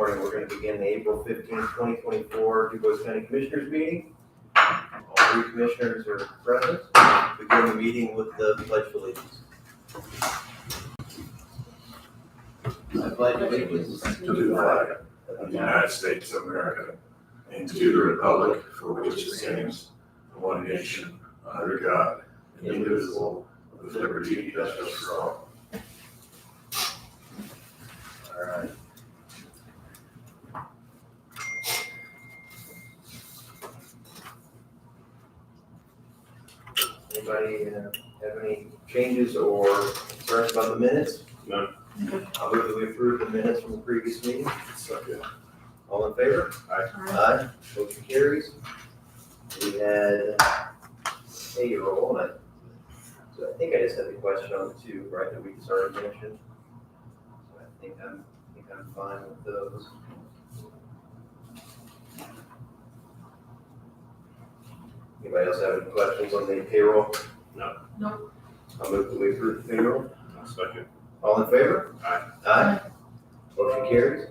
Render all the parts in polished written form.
morning. We're going to begin the April 15th, 2024 DuBois County Commissioners meeting. All three commissioners are present. Begin the meeting with the Pledge of Allegiance. I pledge allegiance to the flag of the United States of America and to the republic for which it stands, one nation, under God, indivisible, with liberty and justice for all. All right. Anybody have any changes or concerns about the minutes? None. I'll move that we approve the minutes from the previous meeting. Second. All in favor? Aye. Aye. Motion carries. We had payroll, and I think I just had the question on the two, right, that we just already mentioned. So I think I'm fine with those. Anybody else have any questions on the payroll? No. No. I'll move that we approve the payroll. Second. All in favor? Aye. Aye. Motion carries.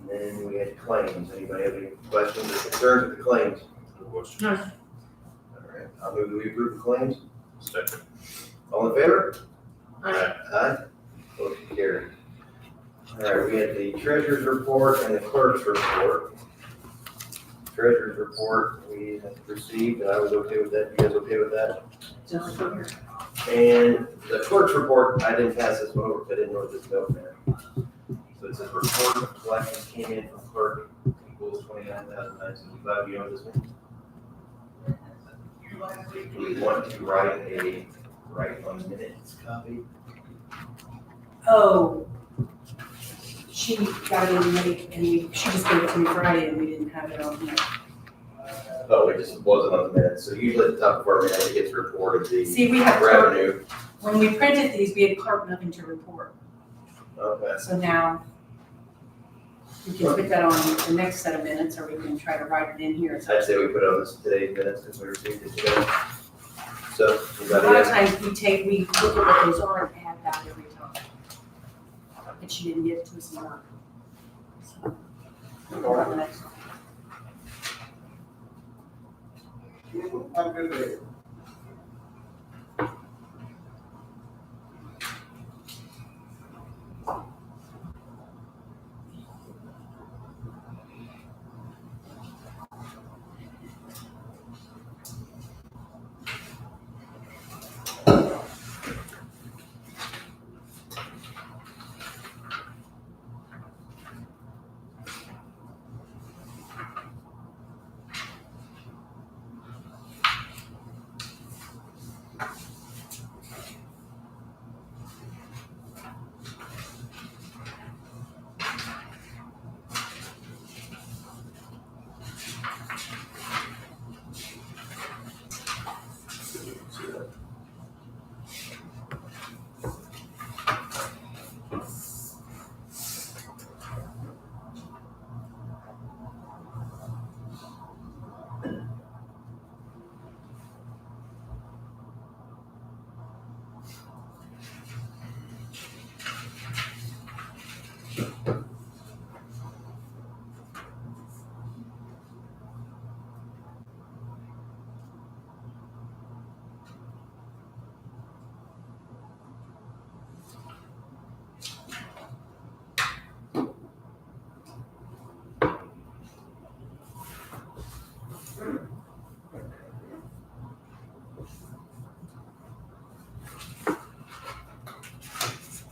And then we had claims. Anybody have any questions or concerns with the claims? No question. No. All right, I'll move that we approve the claims. Second. All in favor? Aye. Aye. Motion carries. All right, we had the treasurer's report and the clerk's report. Treasurer's report we have received, and I was okay with that. You guys okay with that? Just here. And the clerk's report, I didn't pass this one over, because I didn't know what this note meant. So it says report of collections came in from clerk equals $29,965. You know what this means? Do we want to write on minutes copy? Oh, she got it in late and she just gave it to me Friday and we didn't have it on here. Oh, it just wasn't on the minutes. So usually at the top of our minute, it gets reported the See, we have clerk, revenue. when we printed these, we had clerk nothing to report. Okay. So now we can put that on the next set of minutes or we can try to write it in here. I'd say we put it on this today's minutes because we received it today. So, A anybody lot of have? times we look at what those are and add that every time. But she didn't give it to us in Word. So, we'll go on the next one.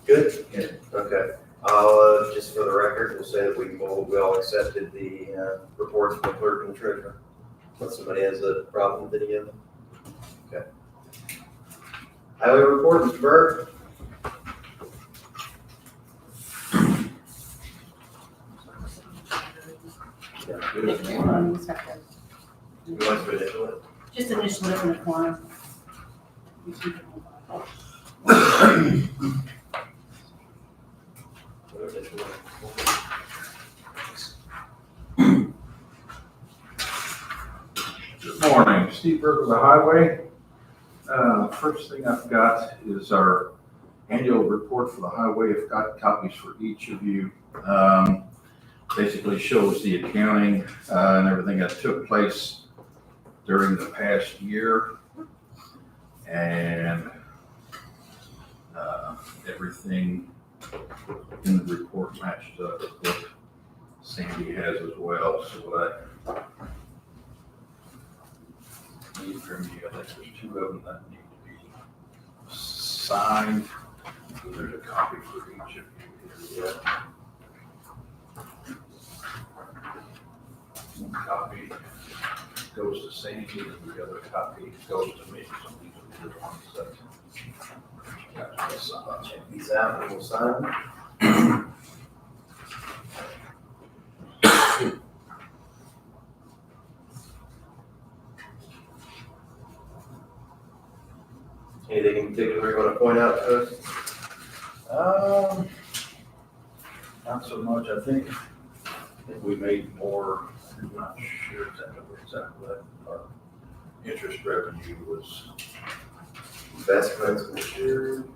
Good? Yeah. Okay. I'll, just for the record, we'll say that we all accepted the reports from the clerk and treasurer. Unless somebody has a problem with any of them. Okay. Highway report, Mr. Burke? Yeah. We just have to- You want to initial it? Just initial it in the corner. Initial it. Good morning, Steve Burke of the Highway. First thing I've got is our annual report for the highway. I've got copies for each of you. Basically shows the accounting and everything that took place during the past year. And everything in the report matches up with what Sandy has as well. So what I need from you, I think there's two of them that need to be signed. So there's a copy for each of you here. One copy goes to Sandy, and the other copy goes to me. So these are the ones that got to sign. Check these out and we'll sign them. Anything in particular you want to point out to us? Not so much. I think we made more. I'm not sure exactly what our interest revenue was. Investments, insurance.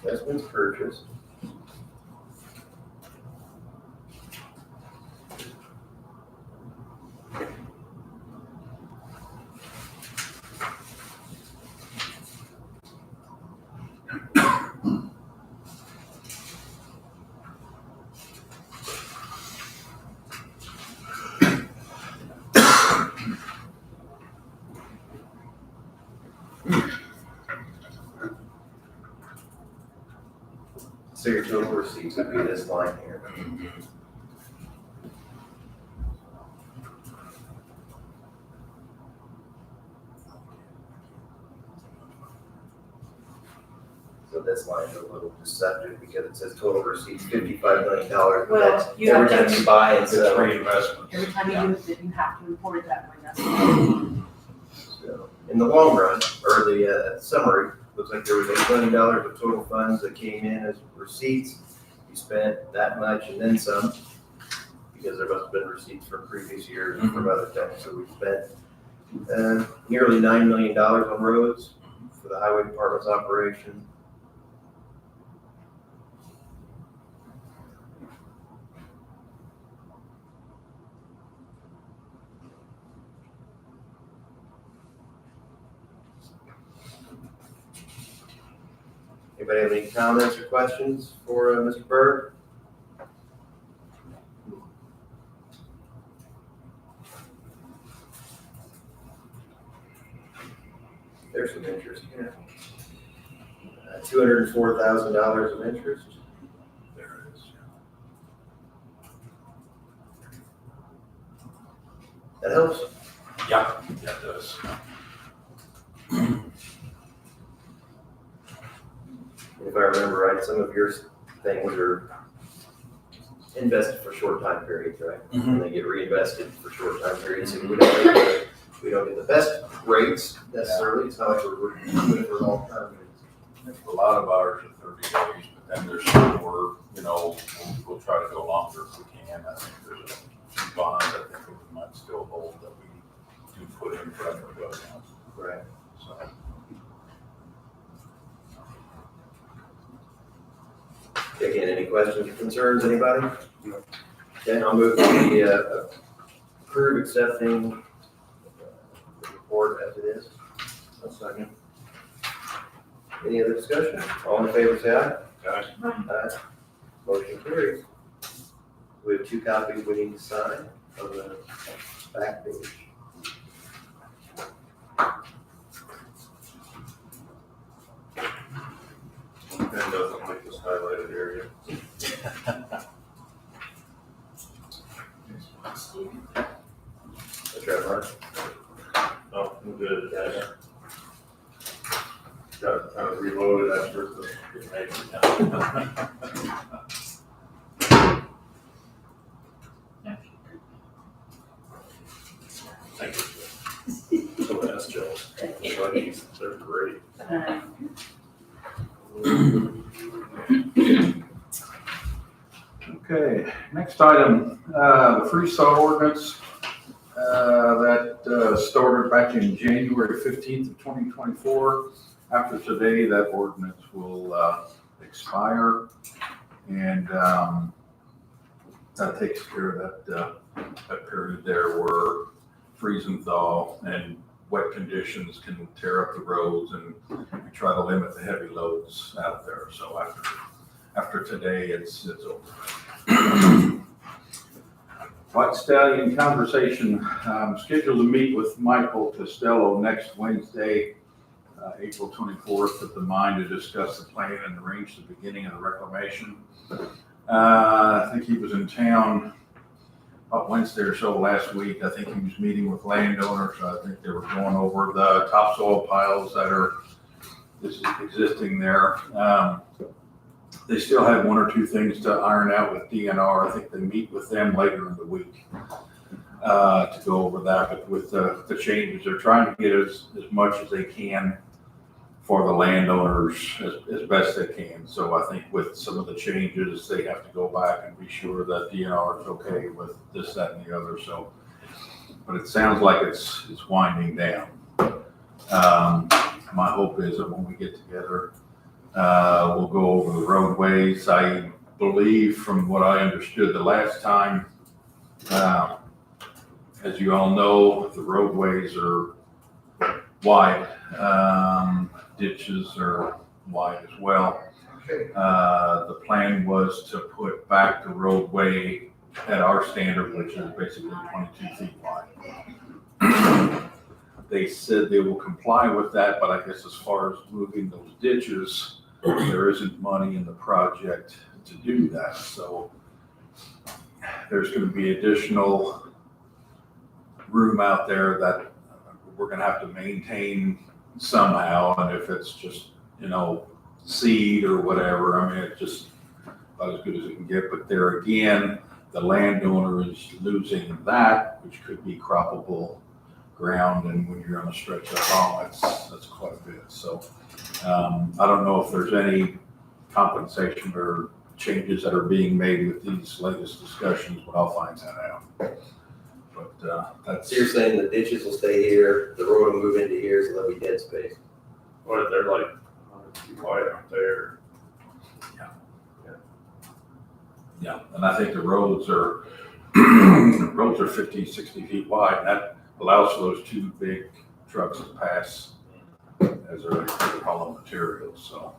Investments purchased. So your total receipts would be this line here. So this line is a little deceptive because it says total receipts $55 million. But Well, that's you have every to- time you buy and It's sell. reinvestment. Every time you use it, you have to report it that way, that's So, in the long run, or the summary, looks like there was $8 million of total funds that came in as receipts. You spent that much and then some, because there must have been receipts from previous years and from other things. So we spent nearly $9 million on roads for the highway department's operation. Anybody have any comments or questions for Mr. Byrd? There's some interest here. $204,000 of interest. There it is. That helps. Yeah, it does. If I remember right, some of your things are invested for short time periods, right? And they get reinvested for short time periods. And we don't get the best rates necessarily. It's not like we're doing it for long term. A lot of ours are 30 days, but then there's some where, we'll try to go longer if we can. I think there's a few bonds I think that we might still hold that we do put in for other accounts. Right. So. Again, any questions or concerns, anybody? No. Okay, I'll move to the approve accepting the report as it is. A second. Any other discussion? All in favor, say aye. Aye. Aye. Motion carries. We have two copies we need to sign on the back page. Pen doesn't like this highlighted area. That's right, Mark. Oh, I'm good. Got kind of reloaded after the grenade. Thank you. So that's Joe's. They're great. Okay, next item, the freestyle ordinance that started back in January 15th of 2024. After today, that ordinance will expire, and that takes care of that period there where freeze and thaw and wet conditions can tear up the roads, and we try to limit the heavy loads out there. So after today, it's over. White Stallion conversation, scheduled to meet with Michael Costello next Wednesday, April 24th at the mine to discuss the plan and arrange the beginning of the reclamation. I think he was in town about Wednesday or so last week. I think he was meeting with landowners. I think they were going over the topsoil piles that are existing there. They still have one or two things to iron out with DNR. I think they meet with them later in the week to go over that. But with the changes, they're trying to get as much as they can for the landowners as best they can. So I think with some of the changes, they have to go back and be sure that DNR is okay with this, that, and the other. So, but it sounds like it's winding down. My hope is that when we get together, we'll go over the roadways. I believe, from what I understood the last time, as you all know, the roadways are wide. Ditches are wide as well. The plan was to put back the roadway at our standard, which is basically 22 feet wide. They said they will comply with that, but I guess as far as moving those ditches, there isn't money in the project to do that. So there's going to be additional room out there that we're going to have to maintain somehow. And if it's just, seed or whatever, I mean, it's just about as good as it can get. But there again, the landowner is losing that, which could be croppable ground. And when you're on a stretch that long, that's quite a bit. So I don't know if there's any compensation or changes that are being made with these latest discussions, but I'll find that out. But that's. So you're saying the ditches will stay here, the road will move into here, so there'll be dead space? What, they're like 100 feet wide out there. Yeah, and I think the roads are 50, 60 feet wide, and that allows for those two big trucks to pass as they're hauling materials. So,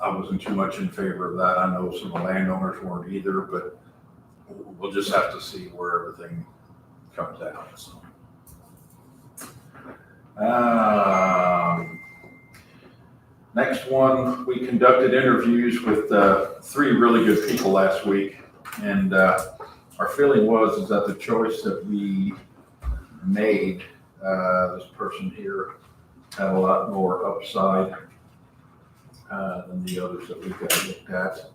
I wasn't too much in favor of that. I know some of the landowners weren't either, but we'll just have to see where everything comes out. So. Next one, we conducted interviews with 3 really good people last week, and our feeling is that the choice that we made, this person here had a lot more upside than the others that we got looked at.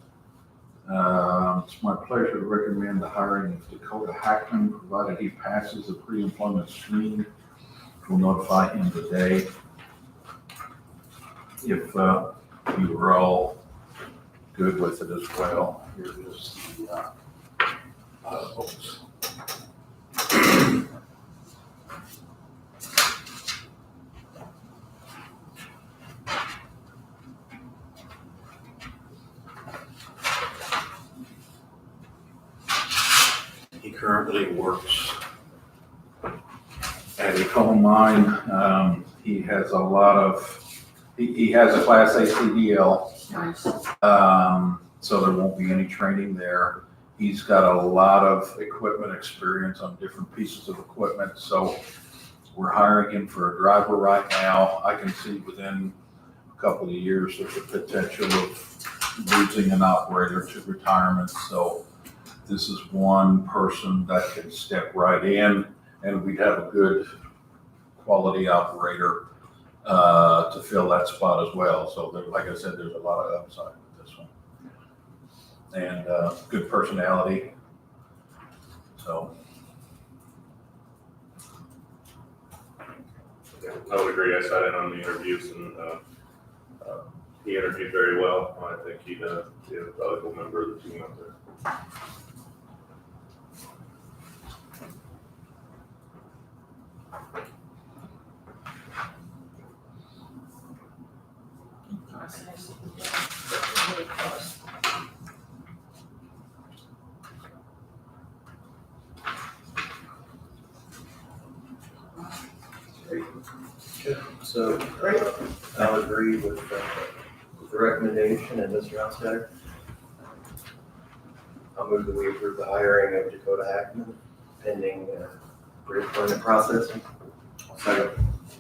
It's my pleasure to recommend the hiring of Dakota Hackman, provided he passes the pre-employment screening. We'll notify him today. If you were all good with it as well, here is the oops. He currently works at a coal mine. He has a lot of, he has a Class A CDL, Nice. so there won't be any training there. He's got a lot of equipment experience on different pieces of equipment, so we're hiring him for a driver right now. I can see within a couple of years there's a potential of losing an operator to retirement, so this is one person that can step right in, and we'd have a good quality operator to fill that spot as well. So there, like I said, there's a lot of upside with this one. And good personality. So. I would agree. I sat in on the interviews and he interviewed very well. I think he'd be a valuable member of the team out there. So, great. I'll agree with the recommendation and Mr. Hostetter. I'll move that we approve the hiring of Dakota Hackman pending pre-employment processing. Second.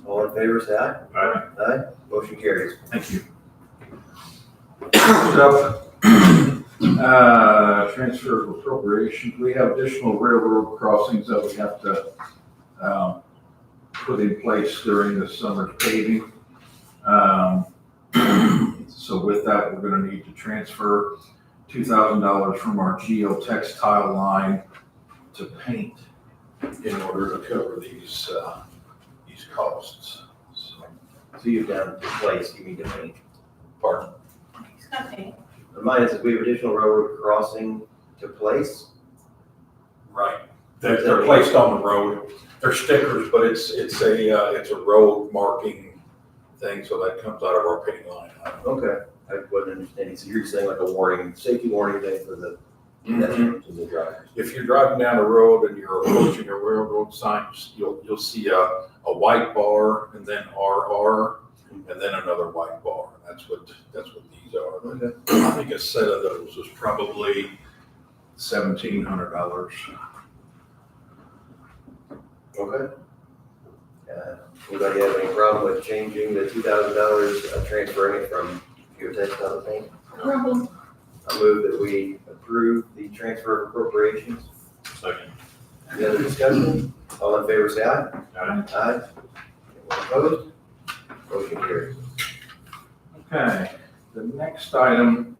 All in favor, say aye. Aye. Aye. Motion carries. Thank you. Transfer of appropriations, we have additional railroad crossings that we have to put in place during the summer paving. So with that, we're gonna need to transfer $2,000 from our geotextile line to paint in order to cover these costs. So you've down to place, you mean to paint. Pardon? He's got paint. Mine is we have additional railroad crossing to place. Right. They're placed on the road. They're stickers, but it's a road marking thing, so that comes out of our paint line. Okay, I wasn't understanding. So you're saying like a warning, safety warning thing for the pedestrians and the drivers. If you're driving down a road and you're approaching a railroad sign, you'll see a white bar and then RR and then another white bar. That's what these are. Okay. I think a set of those is probably $1,700. Okay. Anybody have any problem with changing the $2,000, transferring it from geotextile to paint? Problem. I move that we approve the transfer of appropriations. Second. Any other discussion? All in favor, say aye. Aye. Aye. Anyone opposed? Motion carries. Okay, the next item,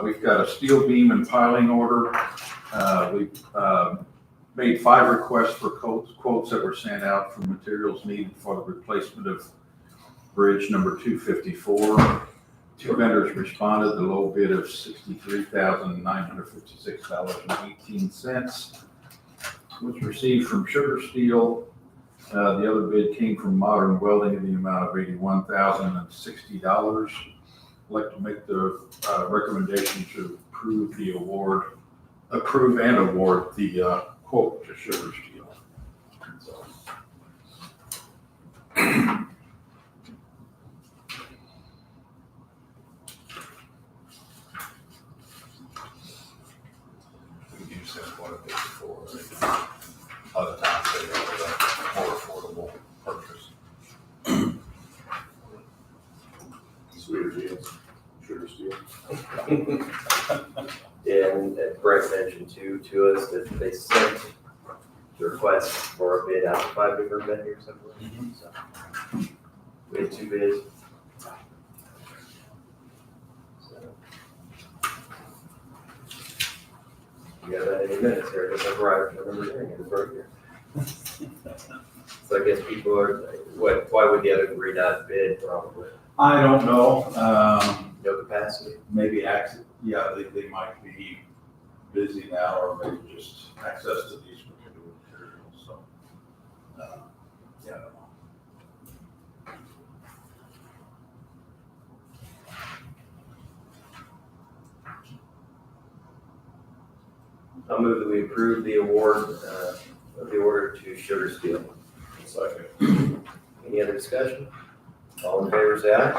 we've got a steel beam and piling order. We've made 5 requests for quotes that were sent out for materials needed for the replacement of bridge number 254. 2 vendors responded, the low bid of $63,956.18 was received from Sugar Steel. The other bid came from Modern Welding in the amount of $81,060. I'd like to make the recommendation to approve and award the quote to Sugar Steel. So, We use this one of these before. Other times they have a more affordable purchase. Sweeter deals. Sugar steel. And Brett mentioned to us that they sent the request for a bid out to 5 different vendors, I believe. So we had 2 bids. So, you got that in your minutes here, I guess I'm right, I remember hearing it, it's right here. So I guess people are, why would the other 3 not bid probably? I don't know. No capacity? Maybe they might be busy now, or maybe just access to these particular materials. So, yeah, I don't know. I'll move that we approve the award of the order to Sugar Steel. Second. Any other discussion? All in favor, say aye.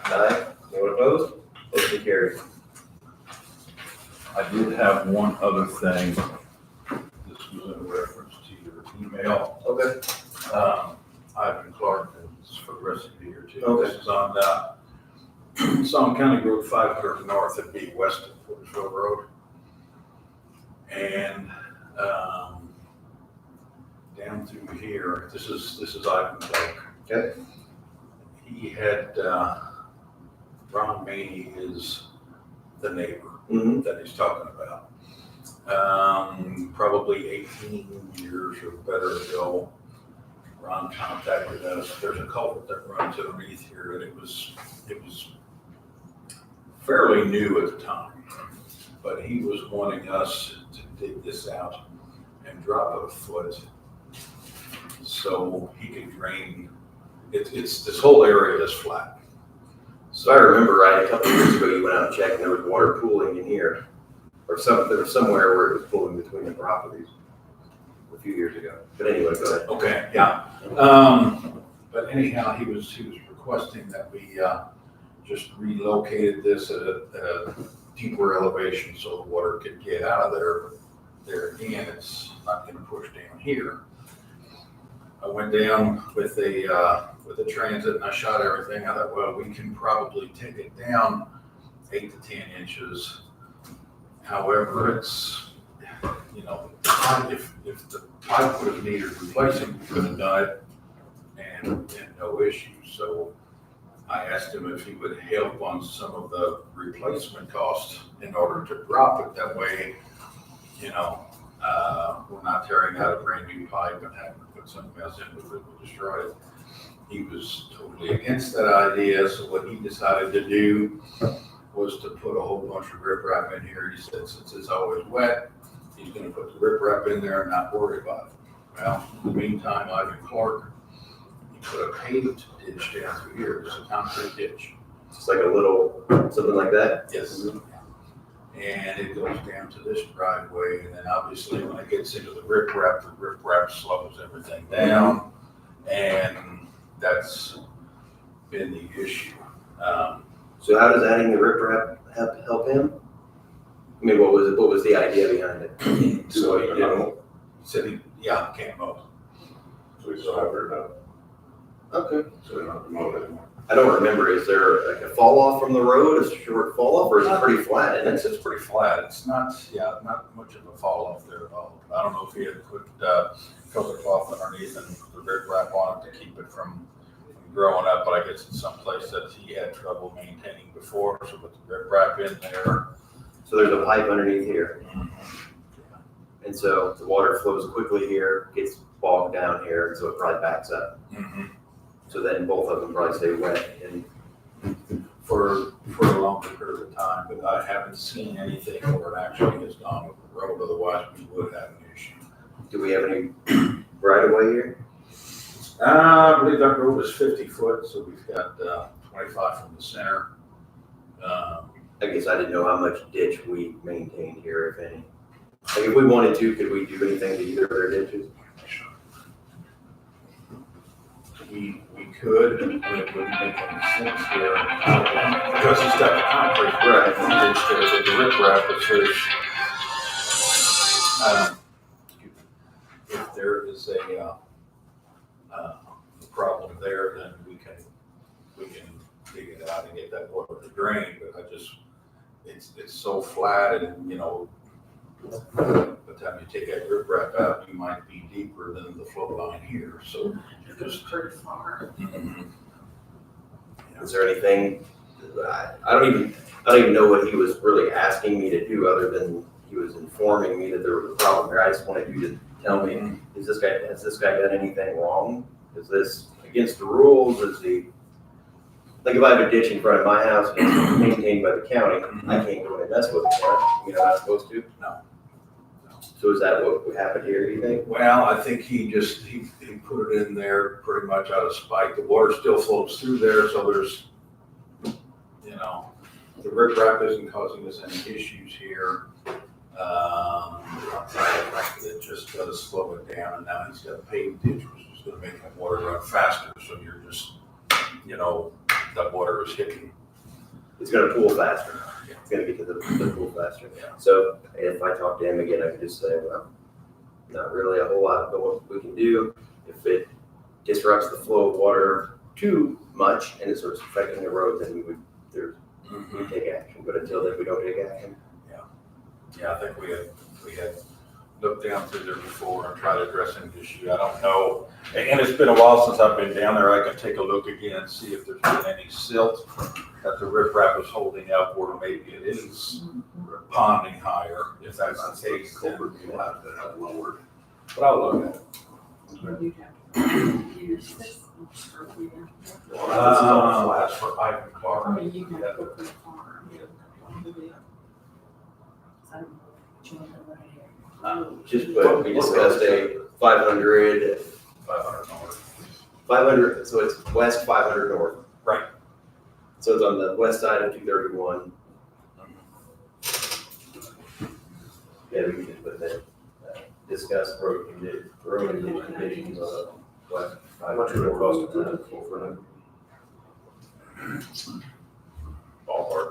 Aye. Anyone opposed? Motion carries. I did have one other thing. This was in reference to your email. Okay. Ivan Clark, this is for the rest of the year too. Okay. This is on, it's on County Road 500 North, it'd be west of Portersville Road. And, down through here, this is Ivan Clark. Okay. He had, Ron Maney is the neighbor Mm-hmm. that he's talking about. Probably 18 years or better ago, Ron contacted us. There's a culvert that runs underneath here, and it was fairly new at the time. But he was wanting us to dig this out and drop it a foot so he could drain. It's this whole area is flat. So I remember right, a couple of years ago, you went out and checked, and there was water pooling in here. Or there was somewhere where it was pooling between the properties a few years ago. But anyway, go ahead. Okay, yeah. But anyhow, he was requesting that we just relocated this at a deeper elevation so the water could get out of there. There again, it's not gonna push down here. I went down with a transit and I shot everything. I thought, well, we can probably take it down 8 to 10 inches. However, it's, you know, if the pipe would have needed replacing, we could have done it and no issue. So I asked him if he would help on some of the replacement costs in order to drop it. That way, you know, we're not tearing out a brand new pipe and having to put something else in with it and destroy it. He was totally against that idea. So what he decided to do was to put a whole bunch of riprap in here. He said, since it's always wet, he's gonna put the riprap in there and not worry about it. Well, in the meantime, Ivan Clark, he put a paved ditch down through here. It's a concrete ditch. Just like a little, something like that? Yes. And it goes down to this driveway, and then obviously when it gets into the riprap slows everything down, and that's been the issue. So how does adding the riprap help him? I mean, what was the idea behind it? So he did, said yeah, can't mow. So we still have her now, Okay. so we don't have to mow it anymore. I don't remember, is there like a fall off from the road, a short fall off, or is it pretty flat? And And it's pretty flat. It's not, not much of a fall off there at all. I don't know if he had put filter cloth underneath and the riprap on it to keep it from growing up, but I guess it's someplace that he had trouble maintaining before, so put the riprap in there. so there's a pipe underneath here. And so the water flows quickly here, gets bogged down here, and so it probably backs up. So then both of them probably stay wet. And For a longer period of time, but I haven't seen anything where it actually has gone over the road, otherwise we would have an issue. do we have any right of way here? I believe that road is 50 foot, so we've got 25 from the center. I guess I didn't know how much ditch we maintained here, if any. Like if we wanted to, could we do anything to either of their ditches? We could, but it wouldn't make any sense here. Because he's got the concrete Right. ditch there with the riprap, if there is a problem there, then we can dig it out and get that water to drain, but it's so flat and, you know, by the time you take that riprap out, you might be deeper than the flow line here, so. It goes pretty far. Is there anything, I don't even know what he was really asking me to do, other than he was informing me that there was a problem here. I just wanted you to tell me, has this guy done anything wrong? Is this against the rules? Is he, like if I have a ditch in front of my house and it's maintained by the county, I can't go in and mess with it, can I? You know, I'm not supposed to? No. So is that what would happen here, do you think? Well, I think he put it in there pretty much out of spite. The water still flows through there, so there's, you know, the riprap isn't causing us any issues here. It just does slow it down, and now he's got a paved ditch, which is gonna make that water run faster, so you're just, you know, that water is hitting. It's gonna pool faster. It's gonna get to the pool faster. So if I talk to him again, I could just say, well, not really a whole lot, but what we can do, if it disrupts the flow of water too much and it starts affecting the road, then we would take action. But until then, we don't take action. Yeah, I think we had looked down through there before and tried addressing the issue. I don't know, and it's been a while since I've been down there. I can take a look again and see if there's been any silt that the riprap is holding up, or maybe it is ponding higher. If that's the case, then we'll have to have lowered. But I'll look at it. You have to use this. Well, this is all flash for Ivan I Clark. mean, you have to go to the farm. So, join the right here. Just, but we discussed a 500, 500 north. 500, so it's west 500 north. Right. So it's on the west side of 231. Yeah, we can just put that, discuss road conditions on west. How much would it cost to rent for them? Ballpark.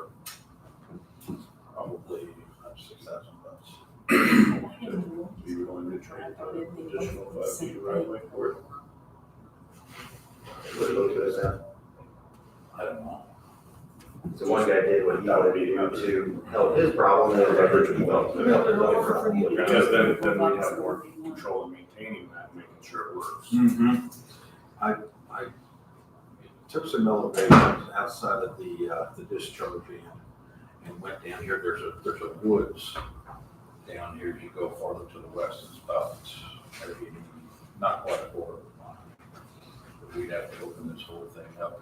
Probably $6,000. Do you want to trade for additional 5 feet of right away for it? What look at that. I don't know. So one guy did what he wanted to do to help his problem, and the other guy did what he wanted to help his problem. Because then we'd have more control in maintaining that, and making sure it works. Mm-hmm. I took some elevations outside of the discharge and went down here. There's a woods down here. As you go farther to the west, it's about maybe not quite a quarter of a mile. But we'd have to open this whole thing up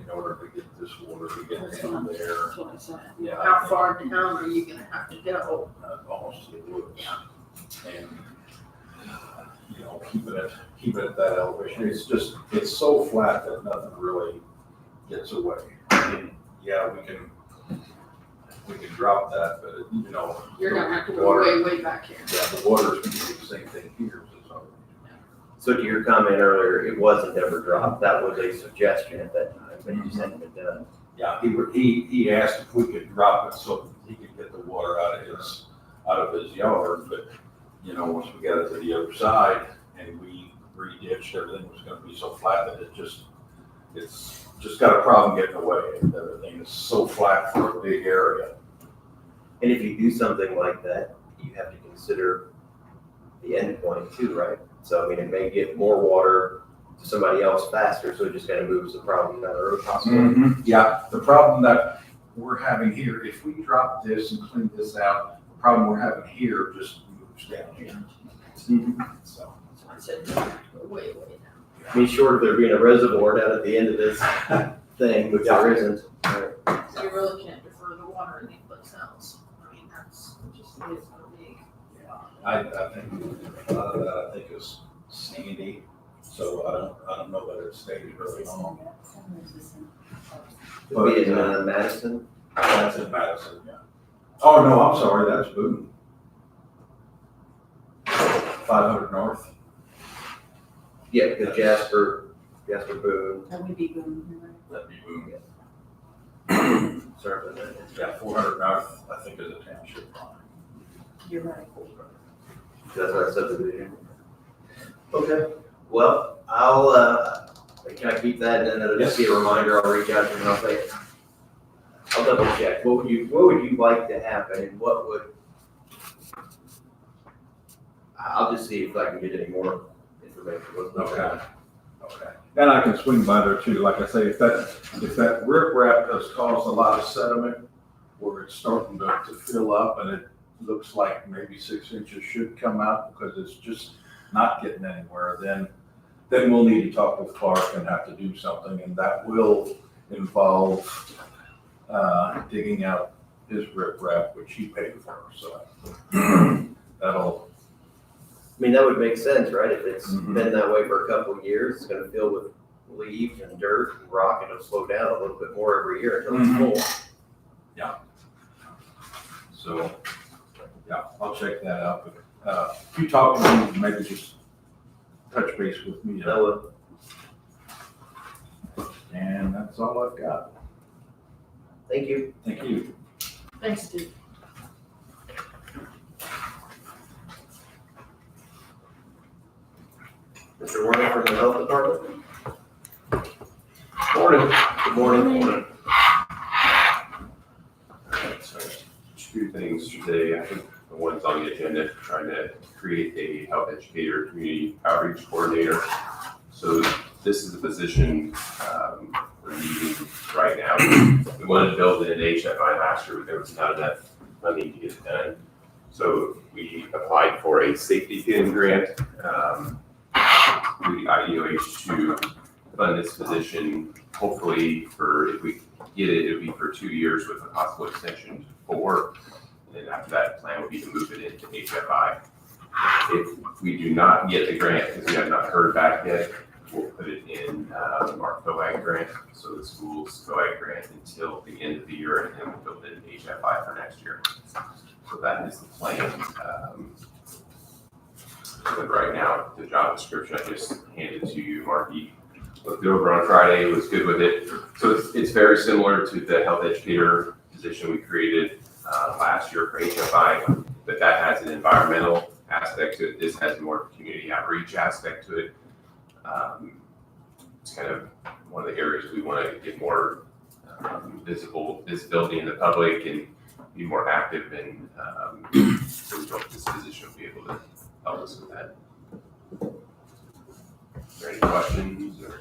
in order to get this water to get down there. That's what I said. Yeah. How far down are you gonna have to go? Almost to the woods. And, keep it at that elevation. It's so flat that nothing really gets away. I mean, yeah, we can drop that, but You're gonna have to the go water- way back here. Yeah, the water's gonna do the same thing here as it's already. So to your comment earlier, it wasn't ever dropped, that was a suggestion at that time, but it just hadn't been done. Yeah, he asked if we could drop it so he could get the water out of his yard, but, once we got it to the other side and we re-ditched, everything was gonna be so flat that it's just got a problem getting away. Everything is so flat for a big area. And if you do something like that, you have to consider the end point too, right? So, I mean, it may get more water to somebody else faster, so it just kind of moves the problem down the road possibly. Yeah, the problem that we're having here, if we drop this and clean this out, the problem we're having here just moves down here. So, So I said, you're gonna have to go way, way down. I mean, short of there being a reservoir down at the end of this thing, which there isn't. So you really can't defer the water anyplace else. I mean, that's just, it's so big. I think a lot of that, I think, is sandy, so I don't know that it stays really long. It'd be in Madison. That's in Madison, yeah. Oh, no, I'm sorry, that's Boone. 500 north. Yeah, because Jasper Boone, That would be good. That'd be Boone. sorry about that. Yeah, 400 north, I think, is a township line. You're right. That's our subdivision. Okay, well, can I keep that, and then it'll just be a reminder, I'll reach out to him, and I'll say, I'll double check, what would you like to happen, and what would, I'll just see if I can get any more information. Okay. And I can swing by there too, like I say, if that riprap has caused a lot of sediment, where it's starting to fill up, and it looks like maybe 6 inches should come out because it's just not getting anywhere, then we'll need to talk with Clark and have to do something, and that will involve digging out his riprap, which he paid for, so that'll. I mean, that would make sense, right? If it's Mhm. been that way for a couple of years, it's gonna fill with leaves and dirt and rock, and it'll slow down a little bit more every year until it's full. So, yeah, I'll check that out, but if you talk to him, maybe just touch base with me. That would, And that's all I've got. thank you. Thank you. Thanks, Steve. Mr. Warner from the Health Department? Morning. Good morning. So, two things today. I think the one's on the agenda, trying to create a health educator, community outreach coordinator. So this is a position we're needing right now. We wanted to build an HFI last year, but there was not enough money to get it done. So we applied for a safety pin grant. through the IDOH to fund this position, hopefully if we get it, it'll be for 2 years with a possible extension to 4. And then after that, the plan would be to move it into HFI. If we do not get the grant, because we have not heard back yet, we'll put it in our COAG grant, so the school's COAG grant until the end of the year, and then we'll build it in HFI for next year. So that is the plan. But right now, the job description I just handed to you, Marky, looked it over on Friday, was good with it. So it's very similar to the health educator position we created last year for HFI, but that has an environmental aspect to it. This has more community outreach aspect to it. It's kind of one of the areas we want to get more visibility in the public and be more active in. So we hope this position will be able to help us with that. Is there any questions? Or?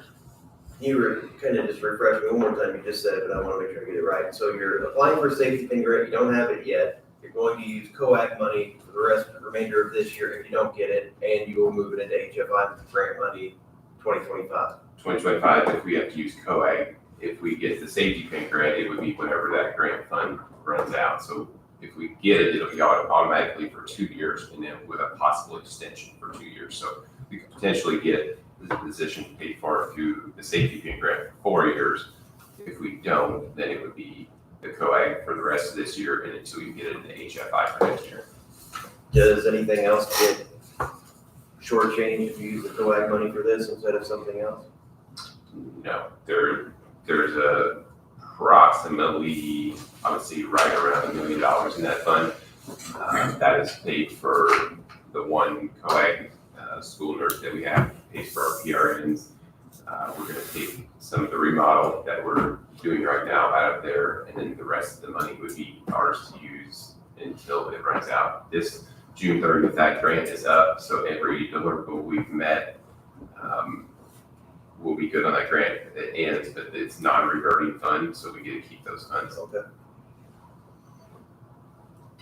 You were kind of just refresh me one more time. You just said it, but I want to make sure I get it right. So you're applying for a safety pin grant. You don't have it yet. You're going to use COAG money for the remainder of this year if you don't get it, and you will move it into HFI grant money 2025. 2025, if we have to use COAG, if we get the safety pin grant, it would be whenever that grant fund runs out. So if we get it, it'll be automatically for 2 years, and then with a possible extension for 2 years. So we could potentially get the position paid for through the safety pin grant for 4 years. If we don't, then it would be the COAG for the rest of this year and until you get it into HFI for next year. Does anything else get shortchanged if you use the COAG money for this instead of something else? No, there's approximately, I would say, right around $1 million in that fund. That is paid for the one COAG school nurse that we have, pays for our PRNs. We're going to take some of the remodel that we're doing right now out of there, and then the rest of the money would be ours to use until it runs out. This June 30th, that grant is up, so every deliverable we've met will be good on that grant. It ends, but it's non-reverting fund, so we get to keep those funds. Okay.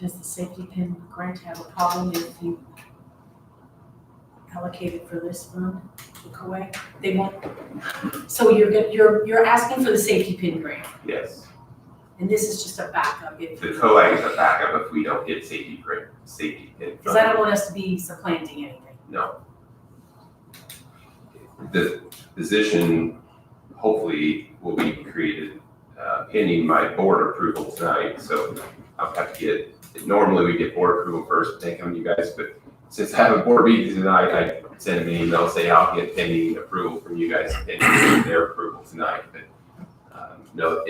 Does the safety pin grant have a problem if you allocate it for this fund, the COAG? They won't, so you're asking for the safety pin grant, Yes. and this is just a backup if. The COAG is a backup if we don't get safety pin. Because I don't want us to be supplanting anything. No. The position hopefully will be created pending my board approval tonight. So I'll have to get, normally we get board approval first, then come to you guys, but since I have a board meeting tonight, I send them an email, say I'll get pending approval from you guys, pending their approval tonight. But no,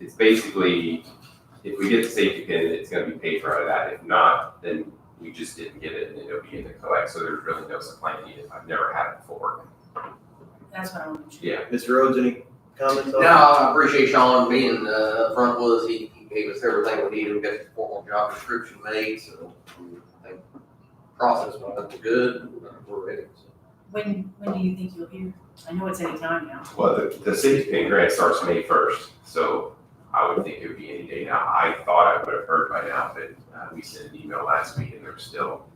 it's basically, if we get the safety pin, it's going to be paid for out of that. If not, then we just didn't get it and it'll be in the COAG. So there's really no supplanting it. I've never had it before. That's what I want to. Yeah. Mr. Rhodes, any comments on No, I appreciate Sean being upfront with us. He gave us everything we needed. We got the formal job description made, so I think process went good. We're ready. When do you think you'll hear? I know it's any time now. Well, the safety pin grant starts May 1st. So I would think it would be any day now. I thought I would have heard by now, but we sent an email last week and they're still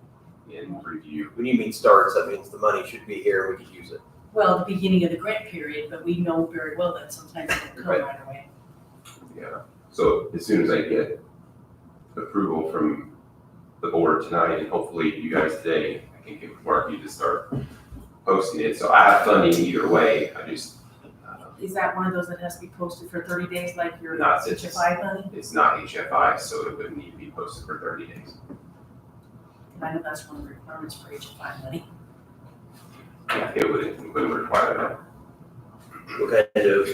in review. When you mean starts, that means the money should be here and we could use it. Well, the beginning of the grant period, but we know very well that sometimes it won't come right away. Yeah. So as soon as I get approval from the board tonight and hopefully you guys today, I can get Marky to start posting it. So I have funding either way. I just, Is that one of those that has to be posted for 30 days like your Not such as- HFI money? it's not HFI, so it wouldn't need to be posted for 30 days. I know that's one of the requirements for HFI money. Yeah, it wouldn't require that. What kind of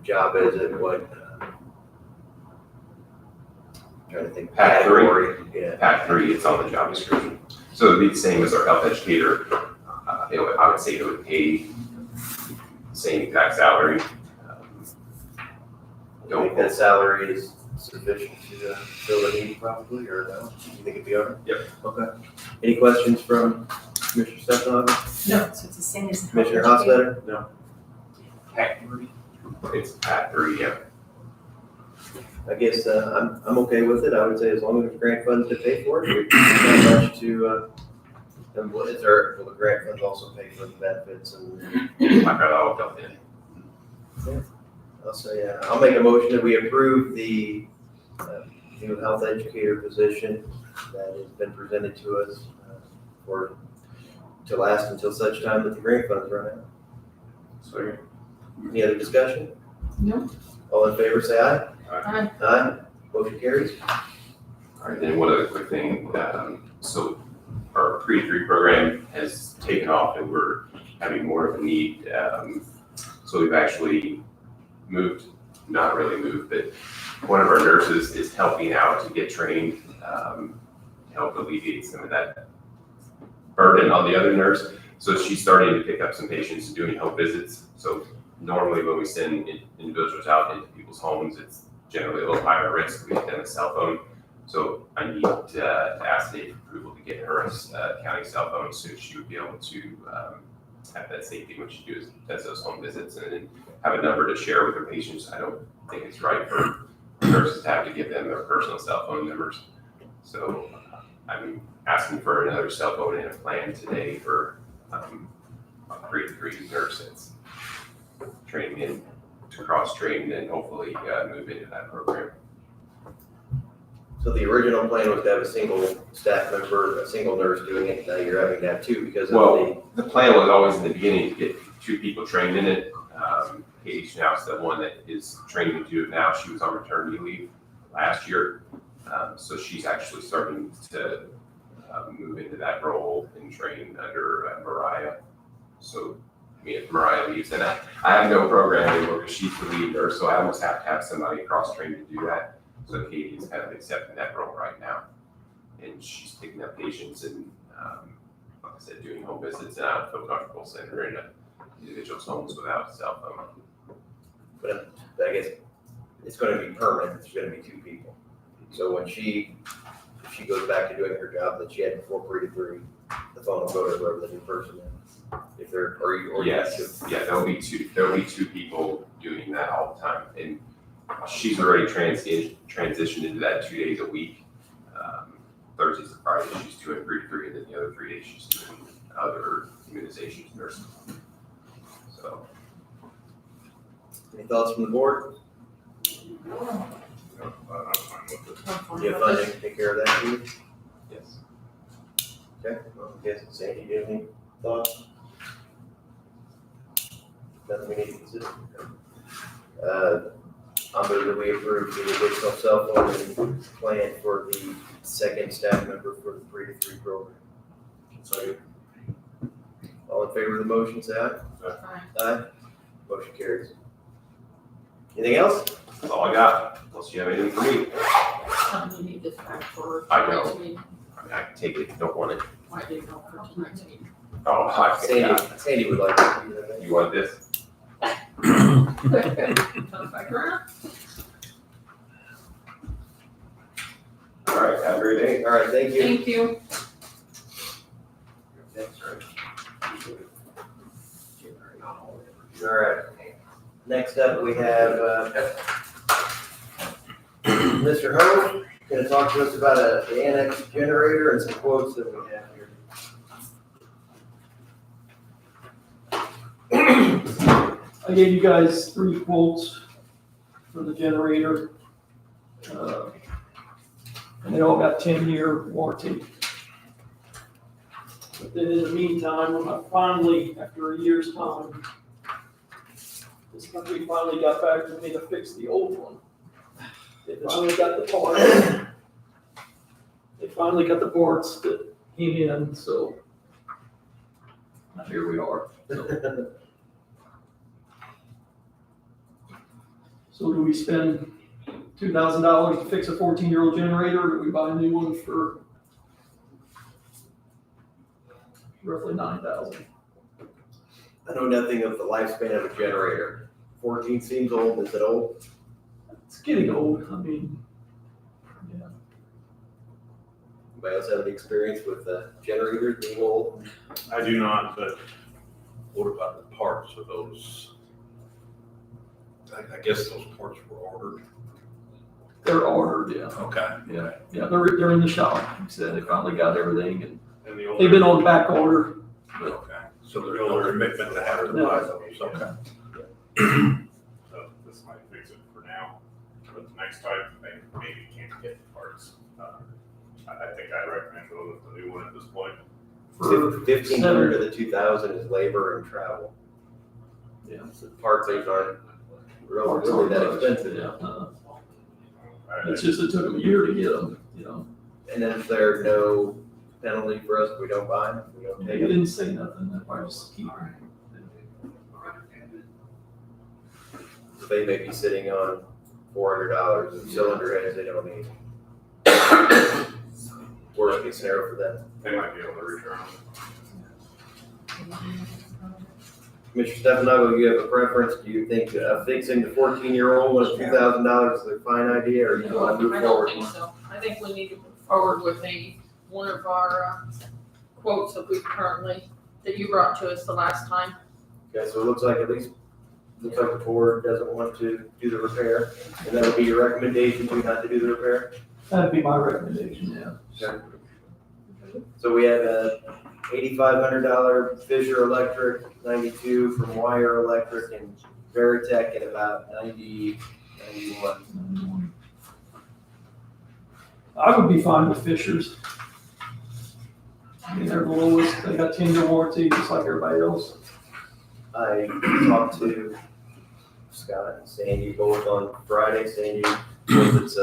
job is it? What? Trying to think. Pack three. Category. Yeah. Pack 3, it's on the job description. So it'd be the same as our health educator. I would say it would pay the same exact salary. Do you think that salary is sufficient to fill the need probably, or no? You think it'd be all right? Yep. Okay. Any questions from Commissioner Stefan? No, so it's the same as. the Commissioner health educator. Hostetler? No. Pack 3? It's Pack 3, yeah. I guess I'm okay with it. I would say as long as there's grant funds to pay for it, there's not much to And will the grant funds also pay for the benefits and? I've got it all built in. I'll say, I'll make a motion that we approve the new health educator position that has been presented to us to last until such time that the grant funds run out. So, Any other discussion? No. All in favor, say aye. Aye. Aye. Motion carries. all right, then one other quick thing, so our pre-3 program has taken off and we're having more of a need. So we've actually moved, not really moved, but one of our nurses is helping out to get trained, to help alleviate some of that burden on the other nurse. So she's starting to pick up some patients doing home visits. So normally when we send individuals out into people's homes, it's generally a little higher risk. We get them a cell phone. So I need to ask Dave for approval to get her a county cell phone so she would be able to have that safety when she does those home visits and then have a number to share with her patients. I don't think it's right for nurses to have to give them their personal cell phone numbers. So I'm asking for another cell phone in a plan today for a pre-3 nurse that's training in to cross-train and hopefully move into that program. So the original plan was to have a single staff member, a single nurse doing it. Now you're having to have two because of the. Well, the plan was always in the beginning to get 2 people trained in it. Katie Schnauz, the one that is training to do it now, she was on maternity leave last year. So she's actually starting to move into that role and train under Mariah. So, I mean, if Mariah leaves, then I have no program anymore because she's the lead nurse, so I almost have to have somebody cross-trained to do that. So Katie is kind of accepting that role right now. And she's picking up patients and, like I said, doing home visits, and I don't feel comfortable sending her into individuals' homes without a cell phone. But I guess it's gonna be permanent, it's gonna be 2 people. So when if she goes back to doing her job that she had before pre-3, the phone will go to whoever the new person is. If they're, or Yes, yeah, there'll be two people doing that all the time. And she's already transitioned into that 2 days a week. Thursdays and Fridays, she's doing 3-3, and then the other 3 days she's doing other immunizations nursing. So. Any thoughts from the board? I'm fine with it. Do you have funding to take care of that too? Yes. Okay, well, I guess Sandy, do you have any thoughts? Nothing we need to consider? I'll move that we approve the additional cell phone plan for the second staff member for the 3-3 program. So, All in favor of the motion, say aye. Aye. Aye. Motion carries. Anything else? That's all I got, unless you have anything for me. You need this back for I know. tonight's meeting. I mean, I can take it if you don't want it. I do know for tonight's meeting. Oh, I Sandy would like to do that. You want this? Comes back around. All right, have a great day. All right, thank you. Thank you. All right. Next up, we have Mr. Ho, going to talk to us about the annex generator and some quotes that we have here. I gave you guys 3 quotes for the generator. And they all got 10-year warranty. But then in the meantime, when I finally, after a year's time, this company finally got back to me to fix the old one. They finally got the parts. They finally got the parts that came in, so now here we are. So do we spend $2,000 to fix a 14-year-old generator, or do we buy a new one for roughly $9,000? I know nothing of the lifespan of a generator. 14 seems old. Is it old? It's getting old. I mean, yeah. Anybody else have any experience with generators being old? I do not, but what about the parts of those? I guess those parts were ordered. They're ordered, yeah. Okay. Yeah, they're in the shop. Like I said, they finally got everything, and in the old. They've been on back order. Okay, so there's no commitment to have to buy those, okay. So this might fix it for now, but the next time they maybe can't get the parts. I think I recommend going with the new one at this point. 1,500 to the 2,000 is labor and travel. Yeah. So parts aren't really that expensive. Yeah. It's just, it took them a year to get them, you know. And then is there no penalty for us if we don't buy them? If we don't They take them? didn't say nothing, that I just keep them. So they may be sitting on $400 of cylinder heads they don't need. Worst case scenario for them. They might be able to return them. Commissioner Stefano, you have a preference? Do you think fixing the 14-year-old with $2,000 is a fine idea, or do you want to move I don't forward? think so. I think we need to move forward with one of our quotes that that you brought to us the last time. Okay, so it looks like the board doesn't want to do the repair, and that would be your recommendation to not to do the repair? That'd be my recommendation, yeah. Okay. So we have a $8,500 Fisher Electric, 92 from Wire Electric, and Veritech at about 91. I would be fine with Fishers. I mean, they're the lowest, they got 10-year warranty, just like everybody else. I talked to Scott and Sandy both on Friday. Sandy says it's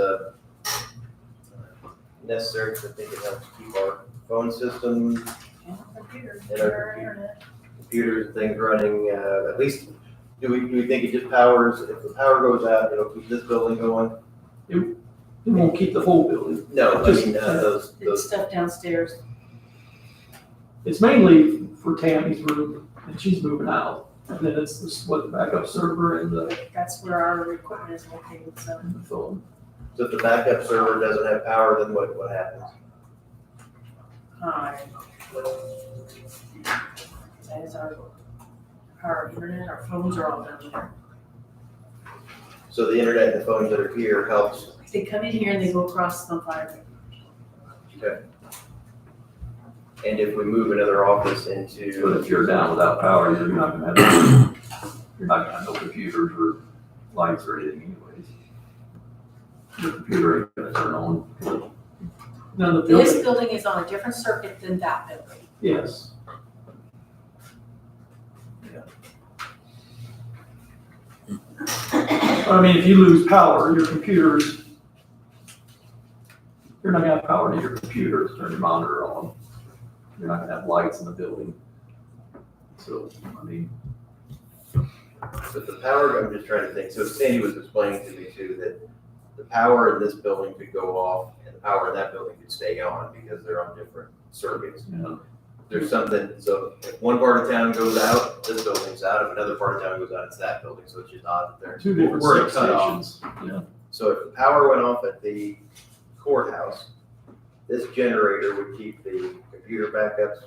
necessary, because I think it helps keep our phone system and our computers and things running. At least, do we think it just powers, if the power goes out, it'll keep this building going? It won't keep the whole building. No, I mean, It's those, stuff downstairs. It's mainly for Tammy's room, and she's moving out. And then it's the backup server and the That's where our equipment is located, so. phone. so if the backup server doesn't have power, then what happens? That is our internet, our phones are all down there. So the internet and the phones that are here helps. They come in here and they go across the fiber. Okay. And if we move another office But into, if you're down without power, you're not gonna have, no computers or lights or anything anyways. Your computer ain't gonna turn on. None of the This building, building is on a different circuit than that building. yes. I mean, if you lose power, your computers, you're not gonna have power to your computer to turn your monitor on. You're not gonna have lights in the building. So, I mean, but the power, I'm just trying to think, so Sandy was explaining to me too, that the power in this building could go off and the power in that building could stay on because they're on different circuits. you know, There's something, so if one part of town goes out, this building's out, if another part of town goes out, it's that building, so it's just odd that they're. two different we're cut off. substations, yeah. So if the power went off at the courthouse, this generator would keep the computer backups.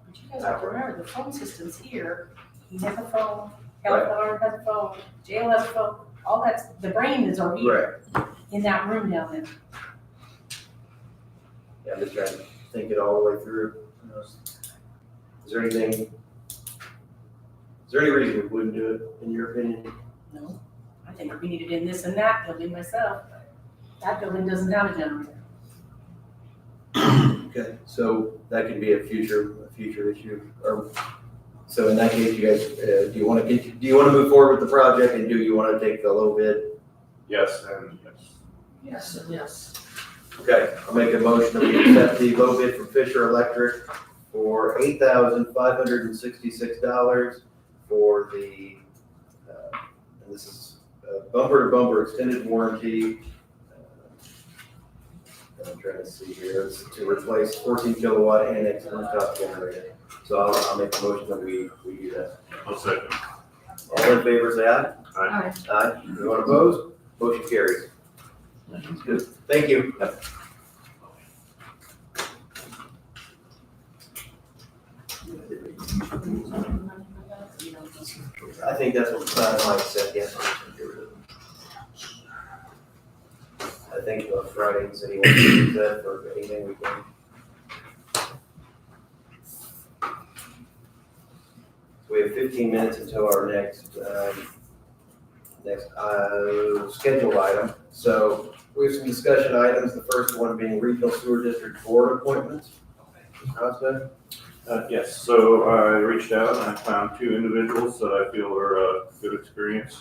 But you guys have to remember, the phone system's here. He has a phone, California has a phone, jail has a phone, all that's, the brain is over here in that room down there. Yeah, I'm just trying to think it all the way through. Is there any reason we wouldn't do it, in your opinion? No, I think we need it in this and that building myself. That building doesn't have a generator. Okay, so that could be a future issue, or, so in that case, you guys, do you want to move forward with the project, and do you want to take the low bid? Yes, and yes. Yes, and yes. Okay, I'll make a motion that we accept the low bid from Fisher Electric for $8,566 for the, and this is bumper to bumper extended warranty. I'm trying to see here, it's to replace 14 kilowatt annex rooftop generator. So I'll make a motion that we do that. I'll second. All in favor, say aye. Aye. Aye. Anyone opposed? Motion carries. That's good. Thank you. I think that's what Mike said yesterday. I think Friday he said he wants to use that for anything we can. We have 15 minutes until our next schedule item. So we have some discussion items. The first one being Regional Sewer District Board appointments. Costa? Yes, so I reached out and I found 2 individuals that I feel are a good experience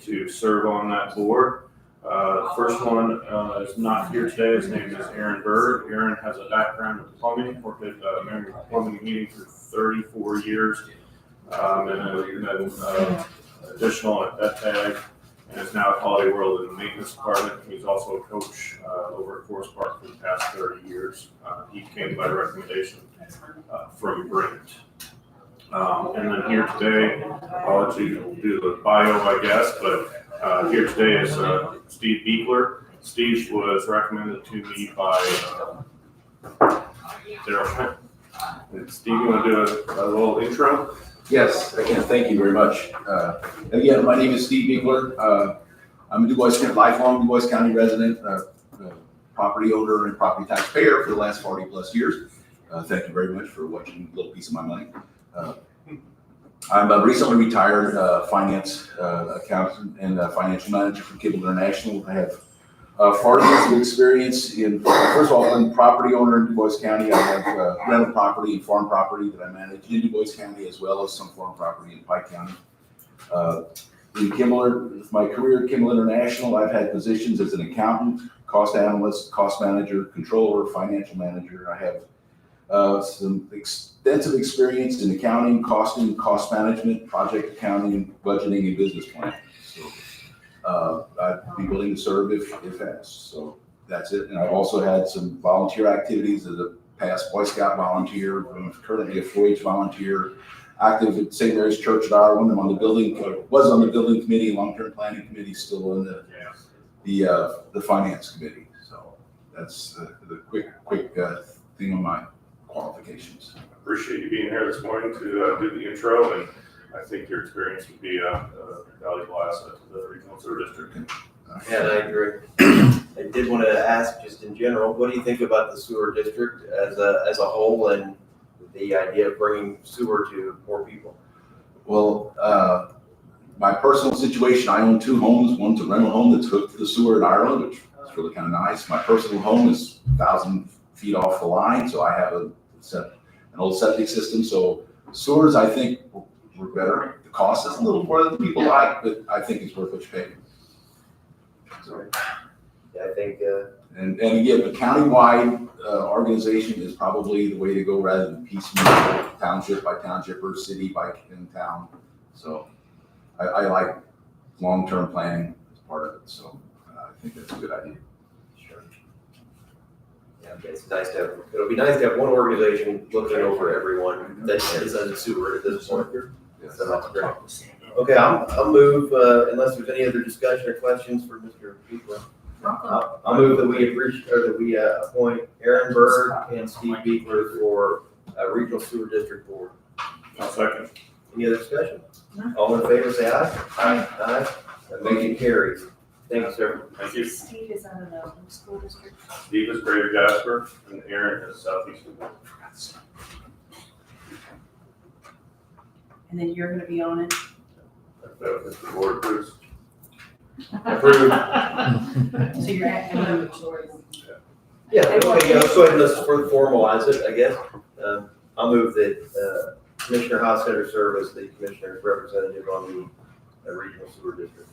to serve on that board. The first one is not here today. His name is Aaron Bird. Aaron has a background in plumbing, worked at American Plumbing Meeting for 34 years. And then additional at TAG, and is now at Holiday World in the maintenance department. He's also a coach over at Forest Park for the past 30 years. He came by recommendation from Brent. And then here today, I'll let you do the bio, I guess, but here today is Steve Beekler. Steve was recommended to me by Daryl. And Steve, you want to do a little intro? Yes, again, thank you very much. Again, my name is Steve Beekler. I'm a lifelong Du Bois County resident, property owner and property taxpayer for the last 40 plus years. Thank you very much for watching a little piece of my money. I'm a recently retired finance accountant and financial manager for Kimball International. I have 40 years of experience in, first of all, I'm a property owner in Du Bois County. I have rental property and farm property that I manage in Du Bois County, as well as some farm property in Pike County. In Kimball, my career at Kimball International, I've had positions as an accountant, cost analyst, cost manager, controller, financial manager. I have some extensive experience in accounting, costing, cost management, project accounting, budgeting, and business planning. So I'd be willing to serve if asked. So that's it. And I've also had some volunteer activities as a past Boy Scout volunteer. I'm currently a 4-H volunteer, active at St. Mary's Church of Ireland. I'm on the was on the building committee, long-term planning committee, still on the finance committee. So that's the quick thing on my qualifications. Appreciate you being here this morning to do the intro, and I think your experience would be a valuable asset to the Regional Sewer District. Yeah, I agree. I did want to ask, just in general, what do you think about the sewer district as a whole, and the idea of bringing sewer to more people? Well, my personal situation, I own 2 homes. One's a rental home that's hooked to the sewer in Ireland, which is really kind of nice. My personal home is 1,000 feet off the line, so I have an old septic system. So sewers, I think, we're better. The cost is a little more than people like, but I think it's worth what you pay. So, Yeah, I think, and again, the countywide organization is probably the way to go rather than piecemeal, township by township or city by town. So I like long-term planning as part of it. So I think that's a good idea. sure. Yeah, it's nice to have, it'll be nice to have one organization looking over everyone that is on the sewer at this point. So that's great. Okay, I'll move, unless there's any other discussion or questions for Mr. Beekler. I'll move that we appoint Aaron Bird and Steve Beekler for Regional Sewer District Board. I'll second. Any other discussion? All in favor, say aye. Aye. Aye. That motion carries. Thank you, sir. Thank you. Steve is on the school district. Steve is Greater Jasper, and Aaron is Southeastern. And then you're gonna be on it. If the board approves. Approved. So you're acting. Yeah, okay, let's go ahead and let's formalize it, I guess. I'll move that Commissioner Hostetter serve as the Commissioner's representative on the Regional Sewer District.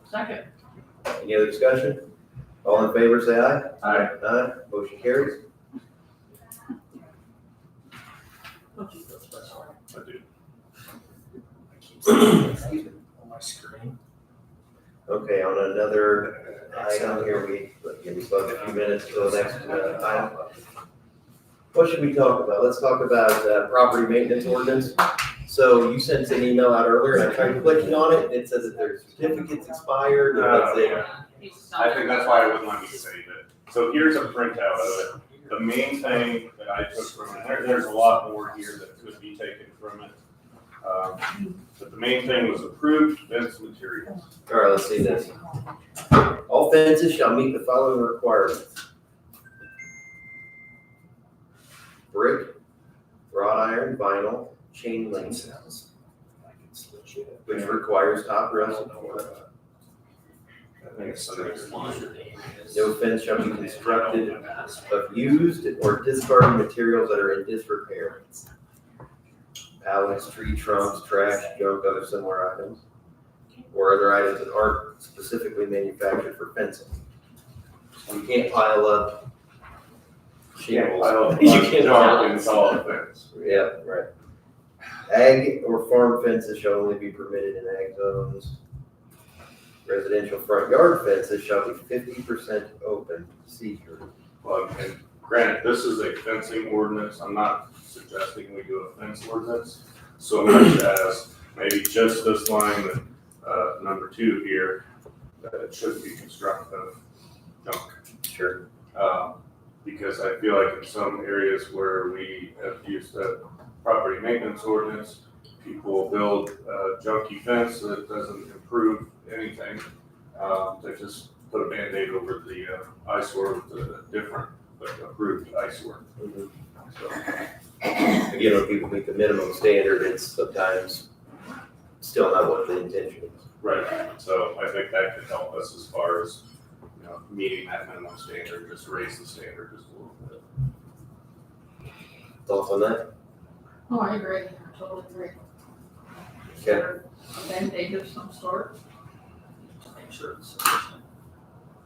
Second. Any other discussion? All in favor, say aye. Aye. Aye, motion carries. I do. Excuse me. On my screen. Okay, on another item here, we still have a few minutes till the next item. What should we talk about? Let's talk about property maintenance ordinance. So you sent an email out earlier, and I tried clicking on it, and it says that their certificate's expired, and that's it. I think that's why I wouldn't let me save it. So here's a printout of it. The main thing that I took from it, there's a lot more here that could be taken from it. But the main thing was approved fence materials. All right, let's see this. All fences shall meet the following requirements: brick, wrought iron, vinyl, chain link, which requires top dressing. That makes sense. No fence shall be constructed of used or discarded materials that are in disrepair. Pallets, tree trunks, trash, junk, other similar items, or other items that aren't specifically manufactured for fencing. You can't pile up shingles. You can't Junk and solid fence. Yeah, right. Ag or farm fences shall only be permitted in ag zones. Residential front yard fences shall be 50% open, see-through. Well, and granted, this is a fencing ordinance, I'm not suggesting we do a fence ordinance so much as maybe just this line that, number 2 here, that it shouldn't be constructed of junk. Sure. Because I feel like in some areas where we have used a property maintenance ordinance, people build a junky fence that doesn't improve anything. They just put a Band-Aid over the eyesore with a different but approved eyesore. So, Again, when people meet the minimum standard, it's sometimes still not what the intention is. right, so I think that could help us as far as, meeting that minimum standard, just raise the standard just a little bit. Thoughts on that? Oh, I agree, I totally agree. Okay. A Band-Aid of some sort. Make sure it's sufficient.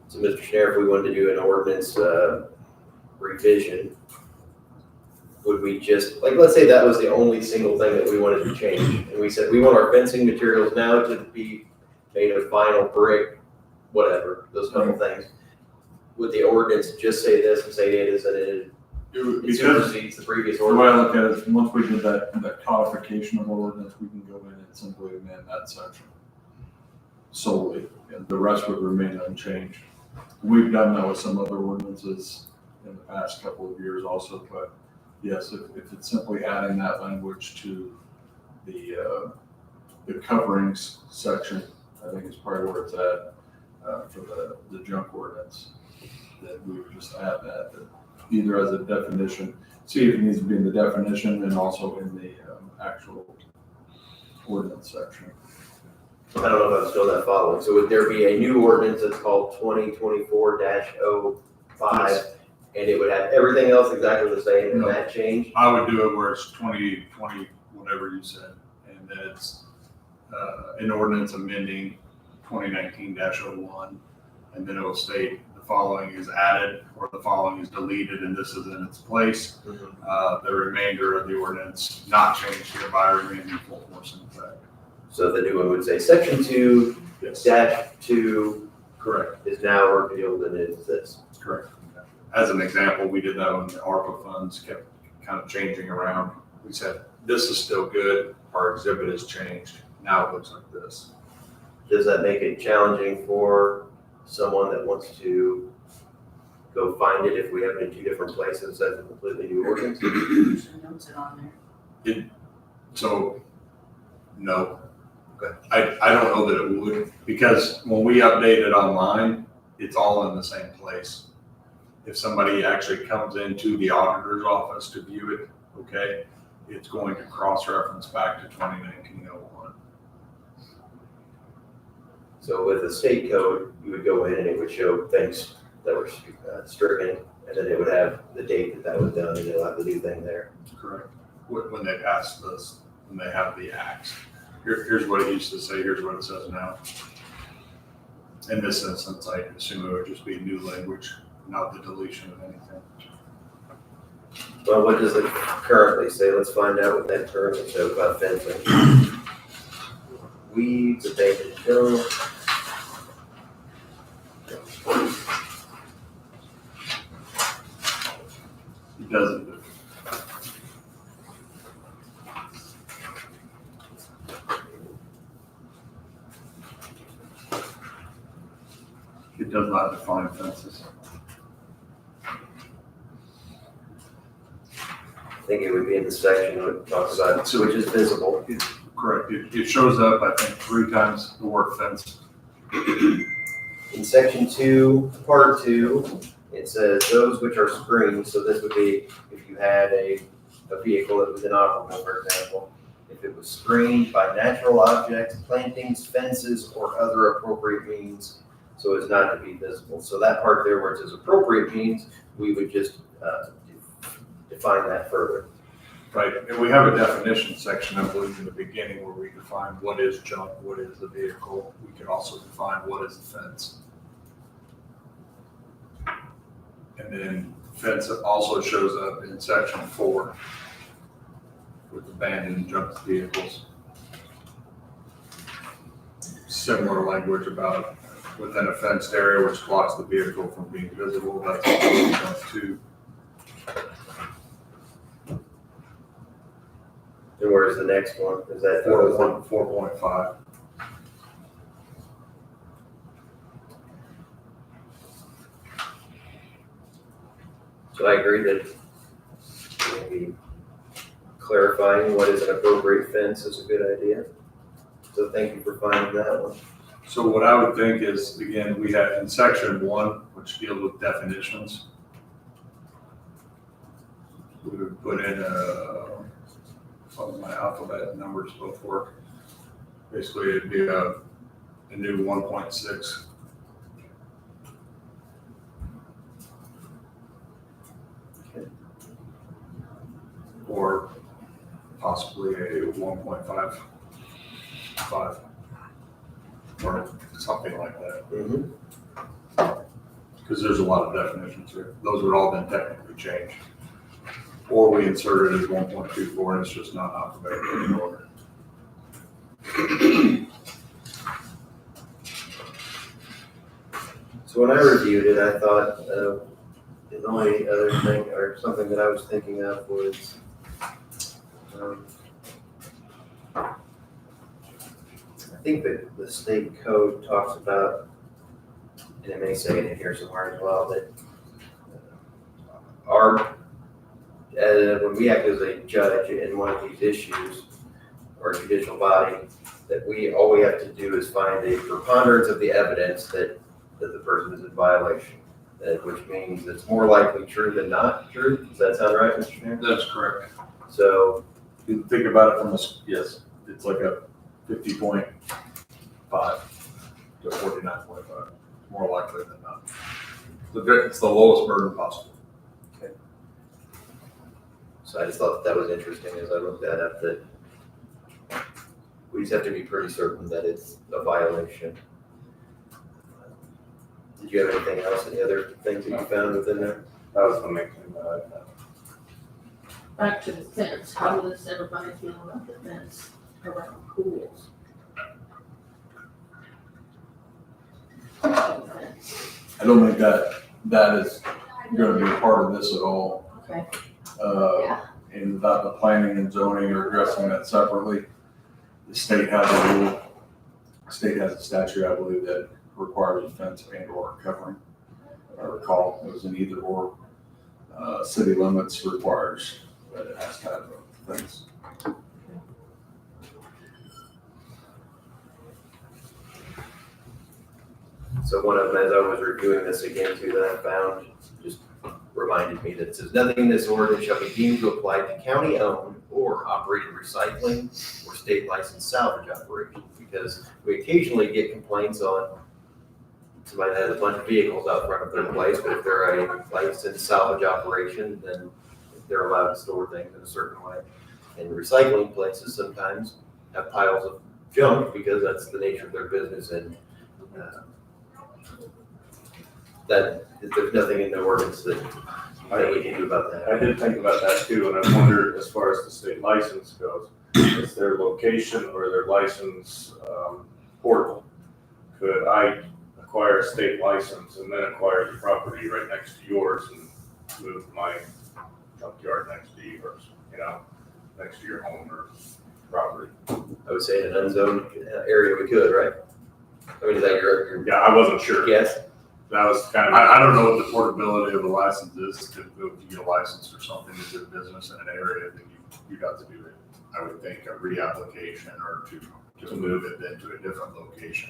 So, Mr. Sheriff, we wanted to do an ordinance revision. Would we just, like, let's say that was the only single thing that we wanted to change, and we said, we want our fencing materials now to be made of vinyl, brick, whatever, those couple things. Would the ordinance just say this and say it is, and it Because supersedes the previous the way I ordinance? look at it is, once we did that codification of ordinance, we can go in and simply amend that section solely, and the rest would remain unchanged. We've done that with some other ordinances in the past couple of years also, but yes, if it's simply adding that language to the coverings section, I think is probably where it's at, for the junk ordinance, that we would just add that either as a definition, see if it needs to be in the definition and also in the actual ordinance section. I don't know if I'm still not following. So would there be a new ordinance that's called 2024-05, and it would have everything else exactly the same, and No. that change? I would do it where it's 2020, whatever you said, and then it's an ordinance amending 2019-01, and then it'll state the following is added or the following is deleted and this is in its place. The remainder of the ordinance not changed hereby remain in full force and effect. So the new one would say section 2 Yes, dash 2 correct, is now repealed and it's this. correct. As an example, we did that when the ARPA funds kept kind of changing around. We said, this is still good, our exhibit has changed, now it looks like this. Does that make it challenging for someone that wants to go find it if we have it in 2 different places as a completely new ordinance? Notes it on there. So, no. I don't know that it would, because when we update it online, it's all in the same place. If somebody actually comes into the auditor's office to view it, okay, it's going to cross-reference back to 2019-01. So with the state code, you would go in and it would show things that were stricken, and then it would have the date that was done, and it'll have the new thing there. Correct. When they pass this, when they have the acts. Here's what it used to say, here's what it says now. In this instance, I assume it would just be new language, not the deletion of anything. Well, what does it currently say? Let's find out what that currently says about fencing. Weeds, abandoned junk. It doesn't. It does not define fences. I think it would be in the section that talks about which is visible. Correct. It shows up, I think, 3 times the word fence. In section 2, part 2, it says those which are screened, so this would be if you had a vehicle that was inoperable, for example, if it was screened by natural objects, plantings, fences, or other appropriate means so as not to be visible. So that part there where it says appropriate means, we would just define that further. Right, and we have a definition section, I believe, in the beginning where we define what is junk, what is the vehicle. We can also define what is the fence. And then fence also shows up in section 4 with abandoned junk vehicles. Similar language about within a fenced area which blocks the vehicle from being visible, that's also junk too. And where's the next one? Is that 4.5. So I agree that maybe clarifying what is an appropriate fence is a good idea. So thank you for finding that one. So what I would think is, again, we have in section 1, which deals with definitions, we would put in some of my alphabet numbers both work. Basically, it'd be a new 1.6. Or possibly a 1.55 or something like that. Because there's a lot of definitions here. Those would all been technically changed. Or we insert it as 1.24 and it's just not alphabetical in order. So when I reviewed it, I thought the only other thing or something that I was thinking of was I think that the state code talks about, and it may say it in here somewhere as well, that when we act as a judge in one of these issues, or judicial body, that all we have to do is find a preponderance of the evidence that the person is in violation, which means it's more likely true than not true. Does that sound right, Mr. Chairman? That's correct. So, You think about it from yes, it's like a 50.5 to 49.5, more likely than not. It's the lowest burden possible. so I just thought that was interesting as I looked that up, that we just have to be pretty certain that it's a violation. Did you have anything else, any other things that you found within there? That was the main thing that I found. Back to the fence, how does everybody feel about the fence around pools? I don't think that is going to be a part of this at all. Okay. And without the planning and zoning or addressing that separately, the state has a rule. The state has a statute, I believe, that requires a fence and or covering. If I recall, it was an either or. City limits requires that it has to have a fence. So one of them, as I was reviewing this again too, that I found, just reminded me that it says, nothing in this ordinance shall be deemed to apply to county-owned or operated recycling or state licensed salvage operations, because we occasionally get complaints on somebody that has a bunch of vehicles out front of their place, but if they're a licensed salvage operation, then they're allowed to store things in a certain way. And recycling places sometimes have piles of junk because that's the nature of their business, and that there's nothing in the ordinance that we can do about that. I did think about that too, and I wondered, as far as the state license goes, is their location or their license portable? Could I acquire a state license and then acquire the property right next to yours and move my junkyard next to yours, next to your home or property? I would say in an unzoned area we could, right? I mean, is that your Yeah, I wasn't sure. guess? That was kind of. I don't know what the portability of a license is. Typically, if you get a license or something to do business in an area, then you'd have to do it, I would think, a reapplication or to move it into a different location.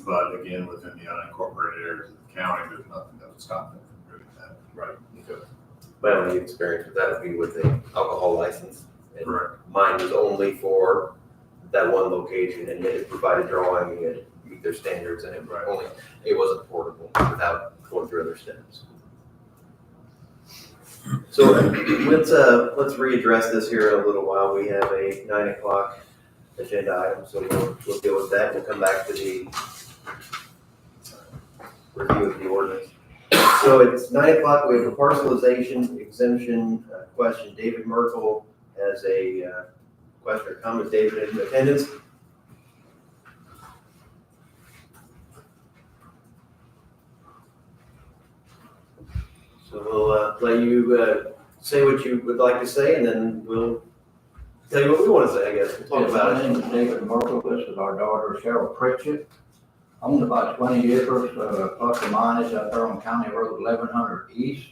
But again, within the unincorporated areas of the county, there's nothing that would stop them from doing that. Right. My only experience with that would be with the alcohol license. And Correct. mine was only for that one location, and yet it provided drawing, and it meet their standards, and it wasn't portable without going through other steps. So let's readdress this here in a little while. We have a 9 o'clock agenda item, so we'll deal with that. We'll come back to the review of the ordinance. So it's 9 o'clock. We have a parcelization exemption question. David Merkel has a question or comment. David, in attendance? So we'll let you say what you would like to say, and then we'll tell you what we want to say, I guess. We'll talk about My it. name is David Merkel. This is our daughter Cheryl Pritchett. Owned about 20 acres, plus or minus, out there on County Road 1100 East.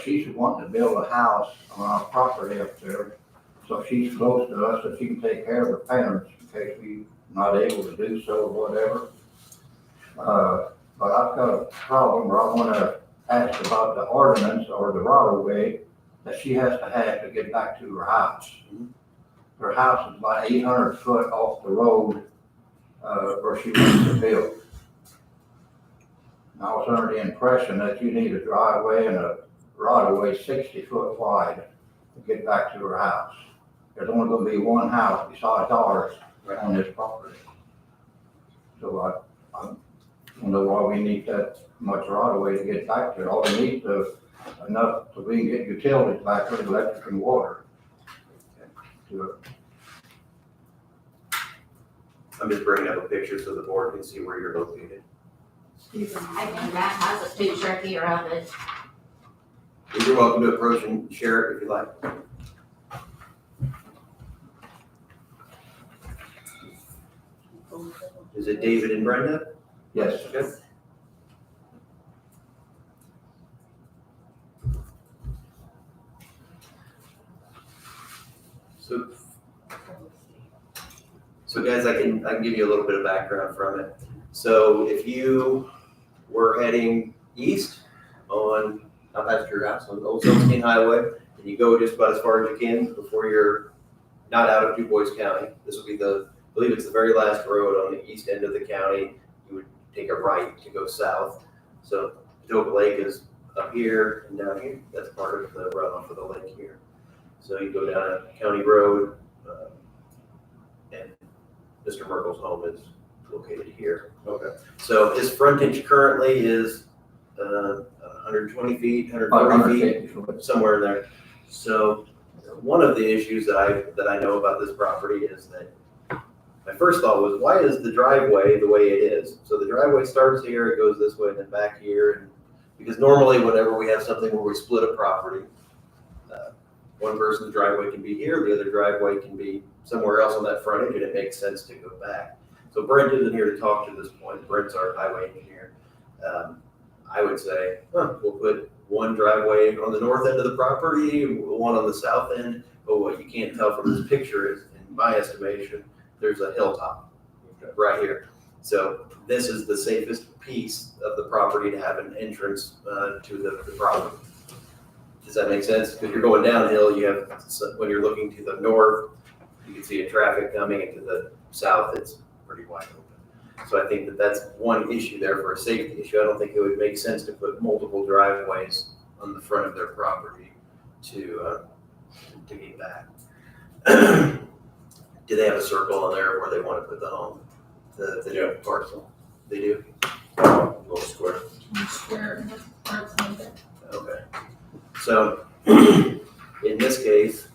She's wanting to build a house on our property up there. So she's close to us, so she can take care of her parents in case we're not able to do so or whatever. But I've got a problem where I want to ask about the ordinance or the right of way that she has to get back to her house. Her house is about 800 foot off the road where she wants to build. And I was under the impression that you need a driveway and a right of way 60 foot wide to get back to her house. There's only going to be one house besides ours on this property. So I wonder why we need that much right of way to get back there. All we need is enough so we can get utilities back there, electric and water. To it. I'm just bringing up a picture so the board can see where you're located. I think Matt has a picture here of it. You're welcome to approach and share it if you like. Is it David and Brenda? Yes. Okay. So guys, I can give you a little bit of background from it. So if you were heading east on out past your house on Old Silverstein Highway, and you go just about as far as you can before you're not out of Du Bois County, this will be I believe it's the very last road on the east end of the county. You would take a right to go south. So Potoka Lake is up here and down here. That's part of the runoff of the lake here. So you go down a county road, and Mr. Merkel's home is located here. Okay. So his frontage currently is 120 feet, 140 feet, somewhere in there. So one of the issues that I know about this property is that my first thought was, why is the driveway the way it is? So the driveway starts here, it goes this way, and then back here. And because normally whenever we have something where we split a property, one person's driveway can be here, the other driveway can be somewhere else on that frontage, and it makes sense to go back. So Brent isn't here to talk to this point. Brent's our highway engineer. I would say, we'll put one driveway on the north end of the property, one on the south end. But what you can't tell from this picture is, in my estimation, there's a hilltop right here. So this is the safest piece of the property to have an entrance to the property. Does that make sense? Because you're going downhill, you have, when you're looking to the north, you can see a traffic coming, and to the south, it's pretty wide open. So I think that that's one issue there for a safety issue. I don't think it would make sense to put multiple driveways on the front of their property to get back. Do they have a circle on there where they want to put the home, the new parcel? They do? Little square. Square, Okay. So, in this case,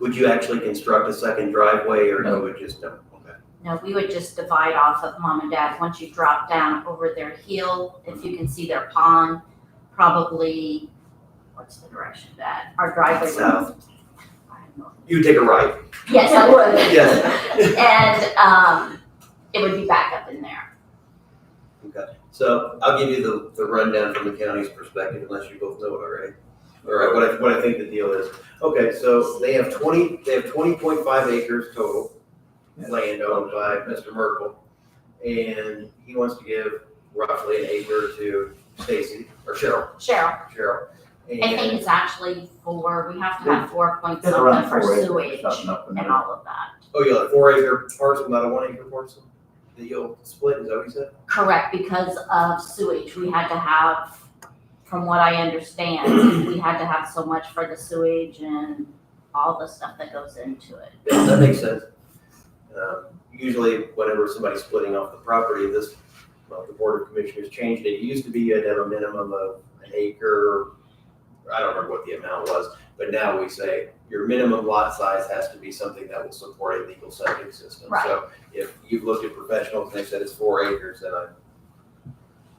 would you actually construct a second driveway, or you would just, okay. No, we would just divide off of mom and dad. Once you drop down over their hill, if you can see their pond, probably, what's the direction of that? Our driveway. South. I don't know. You take a right. Yes, I would. Yes. And, it would be back up in there. Okay. So I'll give you the rundown from the county's perspective, unless you both know it already. All right, what I think the deal is. Okay, so they have 20.5 acres total land owned by Mr. Merkel, and he wants to give roughly an acre to Stacy or Cheryl. Cheryl. Cheryl. I think it's actually we have to have 4 point It's around something for 4 acres, sewage something up in and there. all of that. Oh, you'll have 4-acre parcel, not a 1-acre parcel? That you'll split, is that what you said? Correct, because of sewage, we had to have, from what I understand, we had to have so much for the sewage and all the stuff that goes into it. Yeah, that makes sense. Usually whenever somebody's splitting off the property, the Board of Commissioners changed it. It used to be you'd have a minimum of an acre. I don't remember what the amount was, but now we say your minimum lot size has to be something that will support a legal septic system. Right. So if you've looked at professionals and they said it's 4 acres, then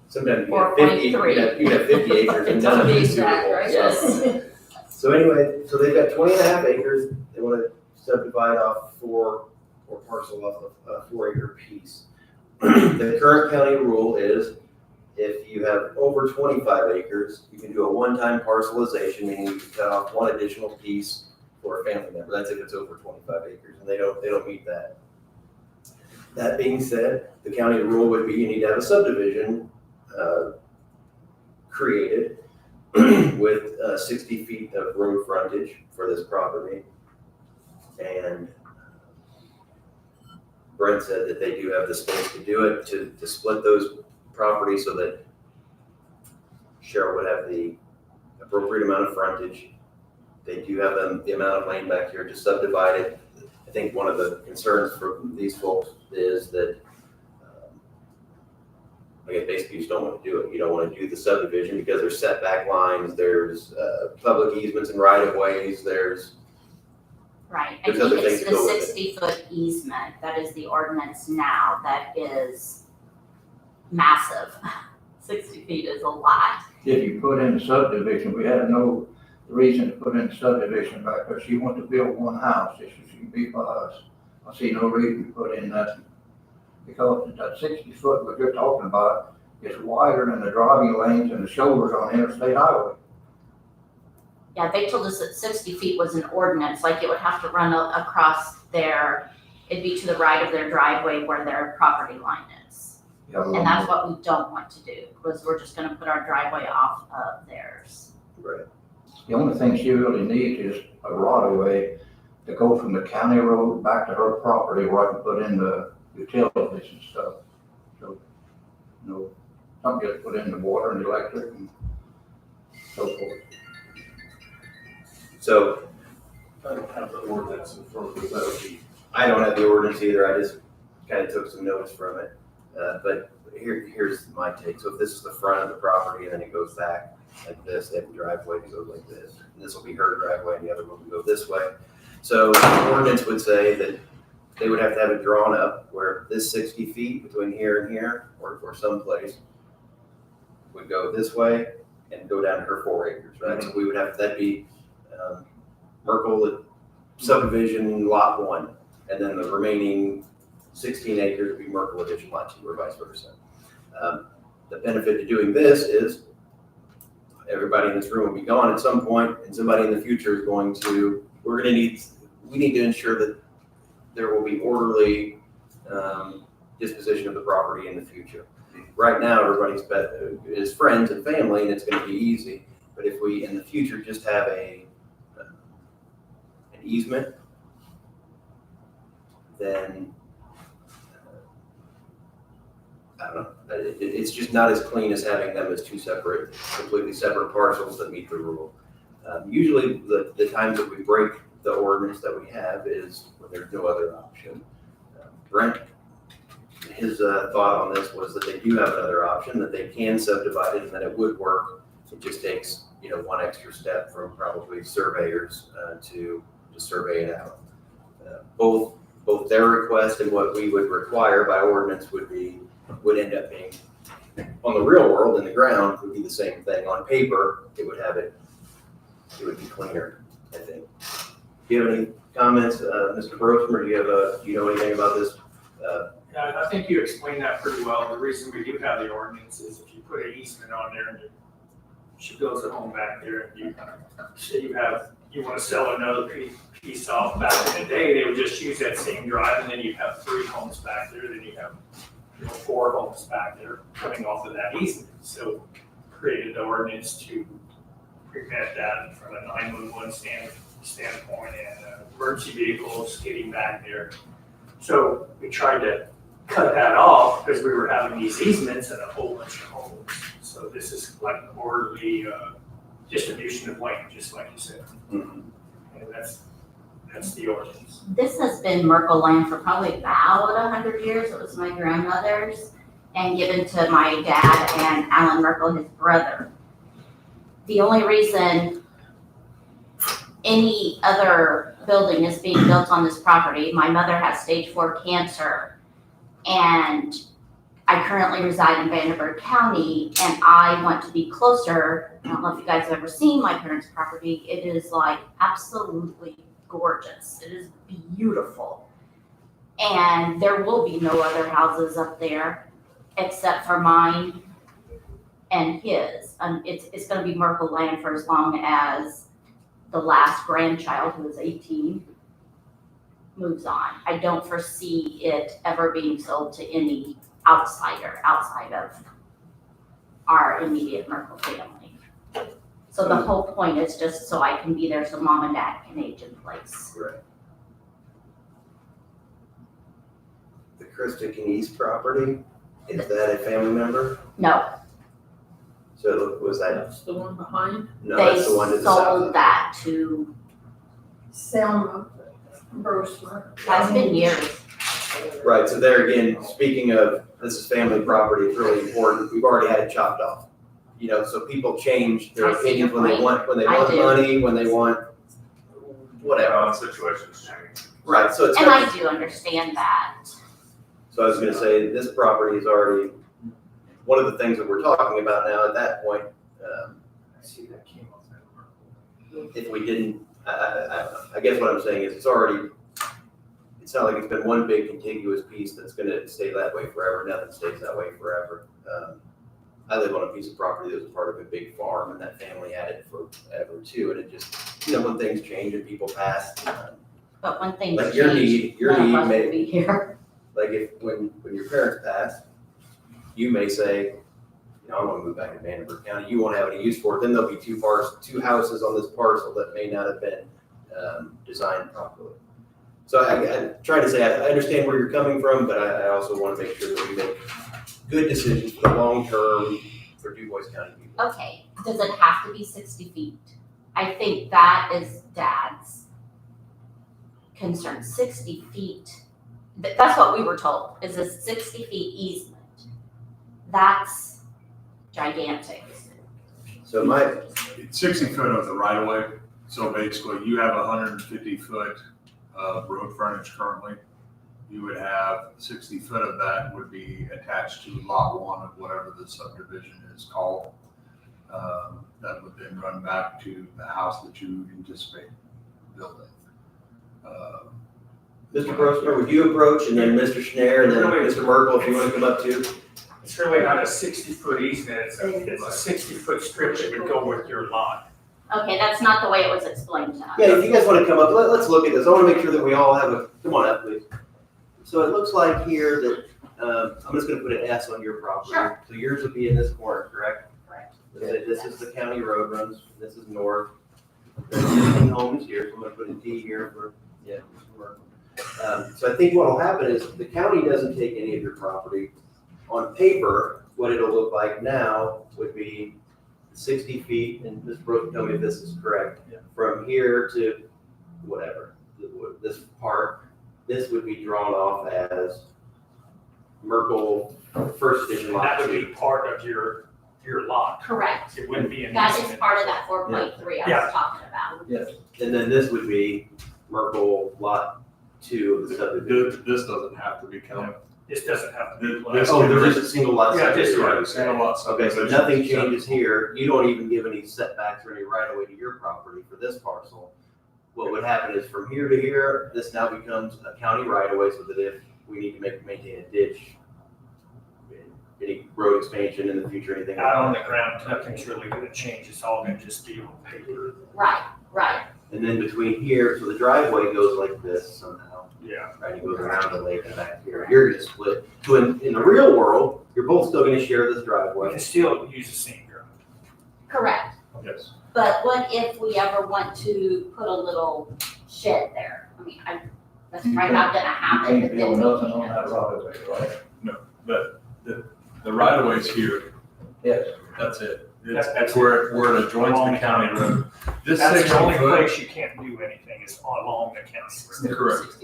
sometimes you have 50, 4.3. you have 50 acres and none of it is suitable. Right? So- So anyway, so they've got 20.5 acres, they want to subdivide off 4, or parcel off of a 4-acre piece. The current county rule is if you have over 25 acres, you can do a one-time parcelization, meaning you can cut off one additional piece for a family member. That's if it's over 25 acres, and they don't meet that. That being said, the county rule would be you need to have a subdivision created with 60 feet of road frontage for this property. And Brent said that they do have the space to do it, to split those properties so that Cheryl would have the appropriate amount of frontage. They do have the amount of land back here to subdivide it. I think one of the concerns for these folks is that I guess basically you just don't want to do it. You don't want to do the subdivision because there's setback lines, there's public easements and right of ways, there's Right, I There's think other it's things the to go with it. 60-foot easement, that is the ordinance now, that is massive. 60 feet is a lot. If you put in the subdivision, we had no reason to put in the subdivision back there. She wanted to build one house, this was gonna be for us. I see no reason to put in that, because that 60 foot what you're talking about is wider than the driving lanes and the shoulders on Interstate Highway. Yeah, they told us that 60 feet was an ordinance, like it would have to run across it'd be to the right of their driveway where their property line is. You have a And little that's more- what we don't want to do, because we're just gonna put our driveway off of theirs. right. The only thing she really needs is a right of way to go from the county road back to her property where I can put in the utilities and stuff. So, something gets put in the water and the electric and so forth. So I don't have the ordinance in front of me, that would be. I don't have the ordinance either, I just kind of took some notes from it. But here's my take. So if this is the front of the property and then it goes back like this, they have a driveway that goes like this. And this will be her driveway and the other one will go this way. So the ordinance would say that they would have to have it drawn up where this 60 feet between here and here, or someplace, would go this way and go down to her 4 acres, right? So we would have, that'd be Merkel subdivision lot 1, and then the remaining 16 acres would be Merkel addition lot 2, or vice versa. The benefit to doing this is everybody in this room will be gone at some point, and somebody in the future is going to, we need to ensure that there will be orderly disposition of the property in the future. Right now, everybody's is friends and family, and it's going to be easy. But if we, in the future, just have an easement, then I don't know. It's just not as clean as having them as two separate, completely separate parcels that meet the rule. Usually, the times that we break the ordinance that we have is when there's no other option. Brent, his thought on this was that they do have another option, that they can subdivide it and that it would work. It just takes, one extra step from probably surveyors to survey it out. Both their request and what we would require by ordinance would end up being, on the real world, in the ground, would be the same thing. On paper, it would be cleaner, I think. Do you have any comments, Mr. Brosmer? Do you know anything about this? Yeah, I think you explained that pretty well. The reason we do have the ordinance is if you put an easement on there and she builds a home back there and you want to sell another piece off. Back in the day, they would just use that same drive and then you have 3 homes back there, then you have 4 homes back there coming off of that easement. So created the ordinance to prevent that from a 911 standpoint and emergency vehicles getting back there. So we tried to cut that off because we were having these easements and a whole bunch of homes. So this is like an orderly distribution of land, just like you said. And that's the ordinance. This has been Merkle land for probably about 100 years. It was my grandmother's and given to my dad and Alan Merkle, his brother. The only reason any other building is being built on this property, my mother has stage 4 cancer, and I currently reside in Vanderburgh County, and I want to be closer. I don't know if you guys have ever seen my parents' property. It is like absolutely gorgeous. It is beautiful. And there will be no other houses up there except for mine and his. It's going to be Merkle land for as long as the last grandchild, who is 18, moves on. I don't foresee it ever being sold to any outsider outside of our immediate Merkle family. So the whole point is just so I can be there so mom and dad can age in place. Right. The Christic and East property, is that a family member? No, So was that, That's the one behind. no, they that's the one to the south? sold that to, Selma Brosmer. that's been years. Right, so there again, speaking of, this is family property, it's really important, we've already had it chopped off. You know, so people change their I see your opinions when they point. want, I do. money, when they want whatever. Situations change. Right, so it's. And I do understand that. So I was gonna say, this property is already, one of the things that we're talking about now at that point, if we didn't, I guess what I'm saying is it's already, it's not like it's been one big contiguous piece that's gonna stay that way forever, nothing stays that way forever. I live on a piece of property that was part of a big farm and that family had it forever too, and it just, you know, when things change and people pass, But when things like your change, need none of us may, will be here. like when your parents pass, you may say, you know, I want to move back to Vanderburgh County, you won't have any use for it, then there'll be two houses on this parcel that may not have been designed properly. So I try to say, I understand where you're coming from, but I also want to make sure that we make good decisions for the long term for DuBois County people. Okay, does it have to be 60 feet? I think that is Dad's concern, 60 feet. That's what we were told, is a 60 feet easement. That's gigantic. So my, It's 60 foot of the right of way, so basically you have 150 foot of road frontage currently. You would have 60 foot of that would be attached to lot 1 of whatever the subdivision is called. That would then run back to the house that you anticipate building. Mr. Grossman, would you approach, and then Mr. Schneider, and then Mr. Merkel, if you want to come up too? It's really not a 60-foot easement, it's a 60-foot strip that would go with your lot. Okay, that's not the way it was explained to us. Yeah, if you guys want to come up, let's look at this. I want to make sure that we all have a, come on up, please. So it looks like here that, I'm just gonna put an S on your property. Sure. So yours would be in this corner, correct? Correct. This is the county road runs, this is north. The existing home is here, so I'm gonna put a D here for, yeah. Mr. Merkel. So I think what'll happen is the county doesn't take any of your property. On paper, what it'll look like now would be 60 feet, and Mr. Brooks, tell me if this is correct, from here to whatever, this part, this would be drawn off as Merkel First Edition And lot that would be 2. part of your lot. Correct. It wouldn't be an That is easement. part of that 4.3 I Yeah. was talking about. Yes. And then this would be Merkel Lot 2 of the subdivision. This doesn't have to be counted. This doesn't have to be. This- Oh, there's just a single lot Yeah, just subdivision. right. Single lot Okay, so subdivision. nothing changes here. You don't even give any setbacks or any right of way to your property for this parcel. What would happen is from here to here, this now becomes a county right of way, so that if we need to maintain a ditch, any road expansion in the future, anything. Out on the ground, nothing's really gonna change, it's all gonna just be on paper. Right, right. And then between here, so the driveway goes like this somehow, Yeah. right? It goes around the lake and back here. You're gonna split. So in the real world, you're both still gonna share this We driveway. can still use the same ground. Correct. Yes. But what if we ever want to put a little shed there? I mean, that's probably not gonna happen, Can't but then build we nothing can. on that right of way, right? But the right of way's here, Yes. that's it. That's Where it adjoins along the the county county road. This That's 60 the only foot. place you can't do anything is along the county road. Correct.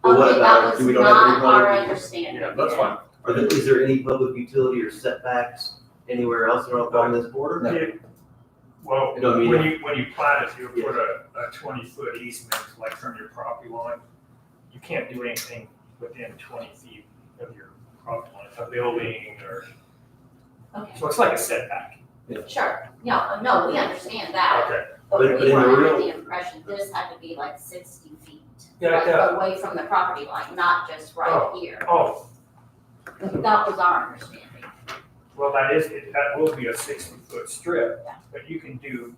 But what Okay, about, that was do we don't have any not our public? understanding. Yeah, that's fine. Is there any public utility or setbacks anywhere else along this border? No. Yeah. Well, You know what I mean? when you plat it, you put a 20-foot easement, like from your property line. You can't do anything within 20 feet of your property line, a building or, Okay, so it's like a setback. sure, no, we understand that, Okay. but But we in the were under real- the impression this had to be like 60 feet. Yeah, Like yeah. away from the property line, not just right here. Oh, That was our understanding. well, that will be a 60-foot strip, but you can do,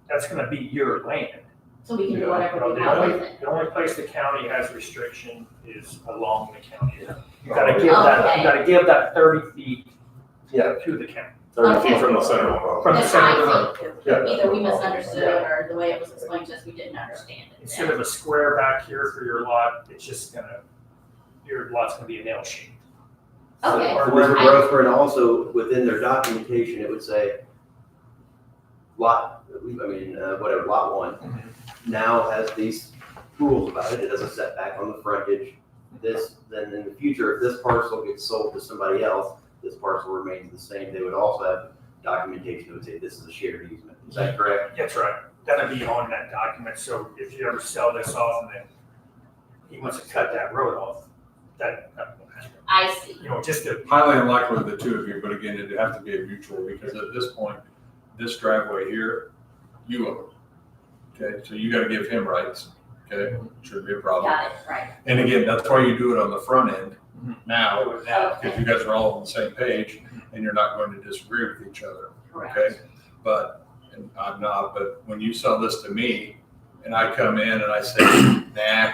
that's gonna be your land. So we can do whatever we The want only, with it. the only place the county has restriction is along the county. You gotta give that, Okay. you gotta give that 30 feet Yeah. to the county. 30 feet from the center of the road. From the That's center of the what road. I think, Yeah. either we misunderstood it or the way it was explained to us, we didn't understand it. Instead of a square back here for your lot, it's just gonna, your lot's gonna be a nail shape. Okay. Or wherever Grover, and also within their documentation, it would say lot, whatever, lot one now has these rules about it. It has a setback on the frontage. This, then in the future, if this parcel gets sold to somebody else, this parcel remains the same. They would also have documentation that would say this is a shared easement. Is that correct? That's right. That'll be on that document, so if you ever sell this off and then he wants to cut that road off, that won't happen. I see. You know, just to, Highly unlikely the two of you, but again, it'd have to be a mutual, because at this point, this driveway here, you own. Okay, so you gotta give him rights, okay? Shouldn't be a problem. Got it, right. And again, that's why you do it on the front end now, now, because you guys are all on the same page and you're not going to disagree with each other, Correct. okay? But, and I'm not, but when you sell this to me and I come in and I say, nah,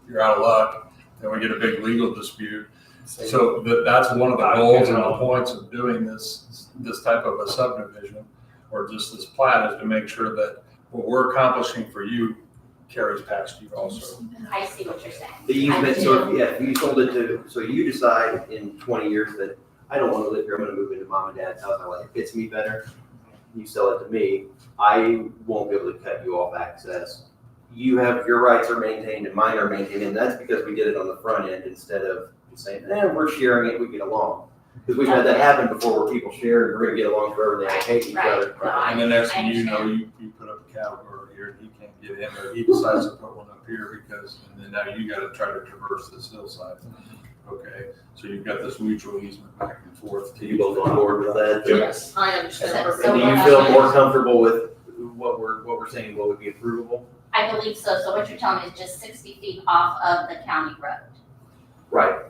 you're out of luck, then we get a big legal dispute. So that's one of the goals and the points of doing this type of a subdivision or just this plat is to make sure that what we're accomplishing for you carries past you also. I see what you're saying. The easement, I so do. if you sold it to, so you decide in 20 years that I don't want to live here, I'm gonna move into mom and dad's house, I like, it fits me better. You sell it to me, I won't be able to cut you off access. You have, your rights are maintained and mine are maintained, and that's because we did it on the front end instead of saying, we're sharing it, we get along. Because we've had that happen before where people share and we're gonna get along forever and they hate each Right, other. no, I- And the next thing you know, understand. you put up a cattle guard here and he can't get in, or he decides to put one up here because, and then now you gotta try to traverse this hillside. Okay, so you've got this mutual easement back and forth. So you both on board with that? Yes, I understand So- perfectly. so And do you what feel I- more comfortable with what we're saying, what would be approvable? I believe so, so what you're telling me is just 60 feet off of the county road. Right,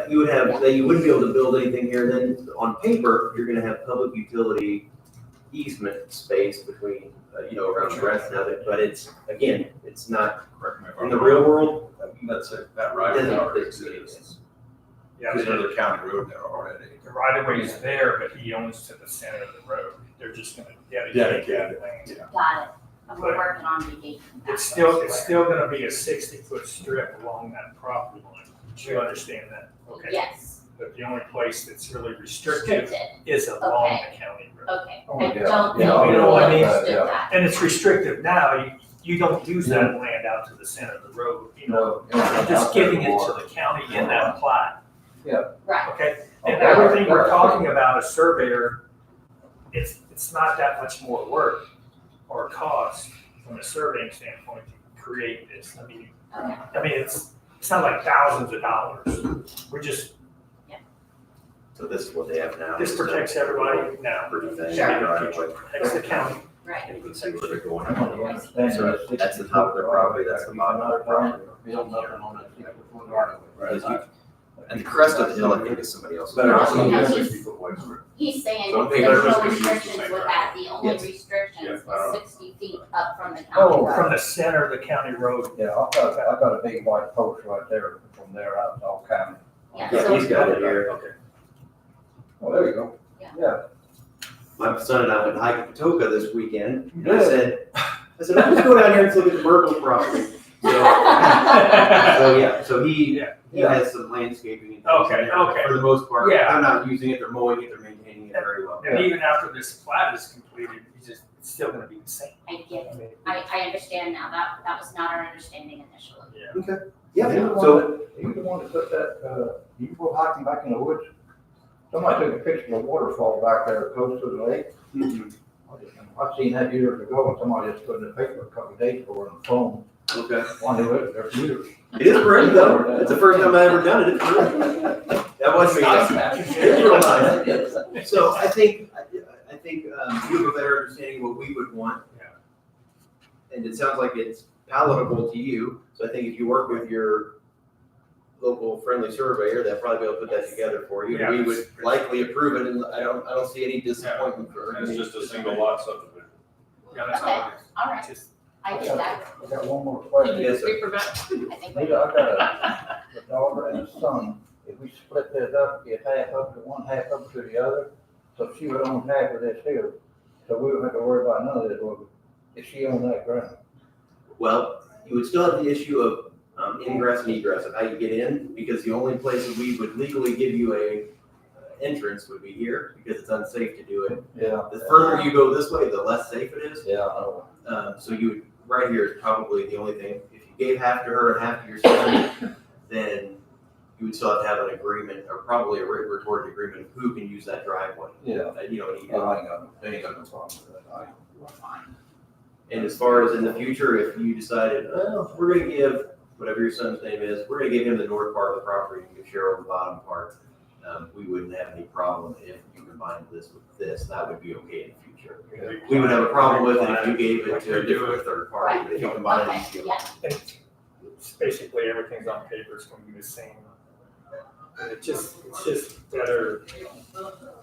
you would have, that you wouldn't be able to build anything here, then on paper, you're gonna have public utility easement space between, around the rest of it, but it's, again, it's not, Correct me if in I'm the wrong. real world, That's it, that it right doesn't already exist. exists. yeah, Because there's a county road there already. the right of way is there, but he owns to the center of the road. They're just gonna dedicate that land. Got it. And we're working on negating that. It's still gonna be a 60-foot strip along that property line. Do you understand that? Okay. Yes, But the only place that's really restricted restricted, is along Okay. the county road. okay. Oh, I yeah. don't Yeah, know. you know what I we mean? understood Yeah. that. And it's restrictive now. You don't use that land out to the center of the road, No. You're just giving it to the county in that plat, Right, okay? And Okay. everything we're talking about, a surveyor, it's not that much more work or cost from a surveying standpoint to create this. okay. It's not like thousands of dollars. We're just, So this is what they have now. this protects everybody now. Pretty thing. Sure. Protects the county. Right. And you can see where they're going. So that's the top of their property, that's the bottom of their property. Build nothing on that 60-foot right of way. And the crest of the hill, I think, is somebody else's. Better property. also- Yeah, Yeah, 60-foot wide strip. He's saying So there's no people are just gonna use the restrictions same with road. that, the only Yes. restrictions Yeah, is 60 feet up from the county Oh, road. from the center of the county road. Yeah, I've got a big white post right there, from there out to all county. Yeah, Yeah, so he's got it here. Okay. Oh, there you go. Yeah. Yeah. my son and I went hiking in Patoka this weekend, and I said, let's go down here and look at the Merkel property. So he has some landscaping and things Okay, in there, okay. for the most part. Yeah. They're not using it, they're mowing it, they're maintaining it very well. And even after this plat is completed, it's still gonna be the same. I get it. I understand now. That was not our understanding initially. Yeah, You the one so, that- you the one that put that, you go hiking back in the woods? Somebody took a picture of a waterfall back there close to the lake. I've seen that years ago, and somebody just put it in the paper a couple of days ago on the phone. okay. One who lived there for years. It is pretty though. It's the first time I ever done it. It's pretty. That was me. It's real nice. So I think you have a better understanding of what we would want. And it sounds like it's palatable to you. So I think if you work with your local friendly surveyor, they'll probably be able to put that together for you. Yeah. We would likely approve it, and I don't see any disappointment for And it's just a single lot subdivision. Yeah, that's all it is. All right, Just- I get that. I got one more question. Yes, sir. Paperback. I think Maybe I got a daughter and a son. If we split this up, get half up to one, half up to the other, so she would own half of this here. So we wouldn't have to worry about none of this, would we? If she owned that ground. Well, you would still have the issue of ingress and egress of how you get in, because the only place that we would legally give you a entrance would be here, because it's unsafe to do it. Yeah. The further you go this way, the less safe it is. Yeah, I know. So you would, right here is probably the only thing. If you gave half to her and half to your son, then you would still have to have an agreement, or probably a recorded agreement of who can use that driveway. Yeah. You know, and I ain't got no problem with that. We're fine. And as far as in the future, if you decided, well, we're gonna give, whatever your son's name is, we're gonna give him the north part of the property and give Cheryl the bottom part, we wouldn't have any problem if you combined this with this, that would be okay in the future. We would have a problem with it if you gave it to a different third party, but if you combine it, Okay, you yeah. It's basically everything's on paper, it's gonna be the same. And it's just better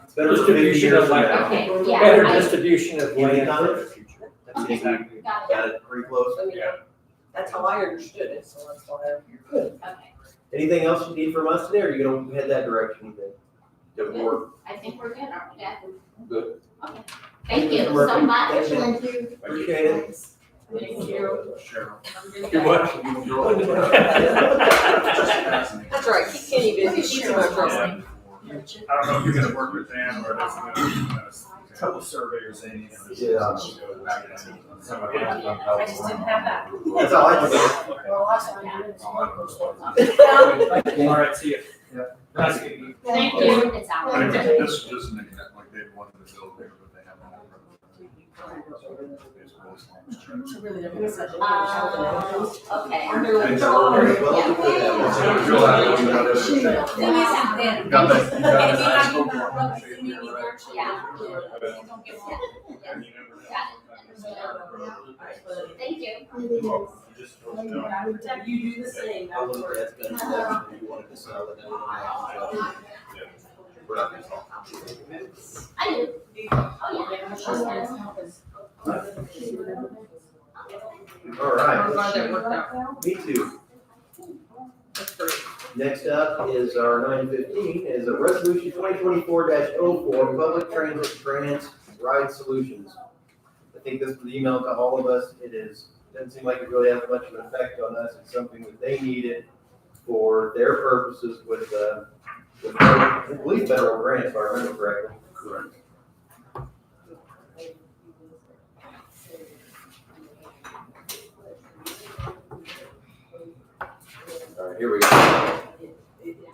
it's better for 50 distribution years of from land. now. Okay, yeah. Better I- distribution of Give me land for time. the future. That's Okay. exactly. Got it. Got it pretty close? Yeah. That's how I understood it, so that's why I'm. Okay, Anything else you need from us today, or you gonna head that direction, you think? Does it work? I think we're good, aren't we, Dad? Good. Okay. Thank you Mr. so Murphy. much. Thank you. Appreciate it. Thank you. Cheryl. You're what? That's right, keep Kenny busy, she's in my trouble. I don't know if you're gonna work with them or if you're gonna, a couple surveyors in. Yeah. Somebody else. I just didn't have that. That's all I can do. Well, last time you did. All right, see you. Yeah. Nice meeting you. Thank you. It's out. I think this is an example, like they wanted to build there, but they haven't. She really didn't want to say. Okay. Thanks a lot. Well, we could have- You'll have to do that. Thing is, then, Got that- and got if you that. have your rubber, you need me there too. Yeah. Don't get one. Got it. Thank you. You do the same. How long that's been, if you wanted to sell it, we're not gonna sell I do. Oh, yeah. it. All right. I'm glad that worked out. Me too. That's great. Next up is our 9:15, is a resolution 2024-04, public transit grants ride solutions. I think this was emailed to all of us. Doesn't seem like it really has much of an effect on us. It's something that they needed for their purposes with I believe federal grants, if I remember correctly. Correct. All right, here we go.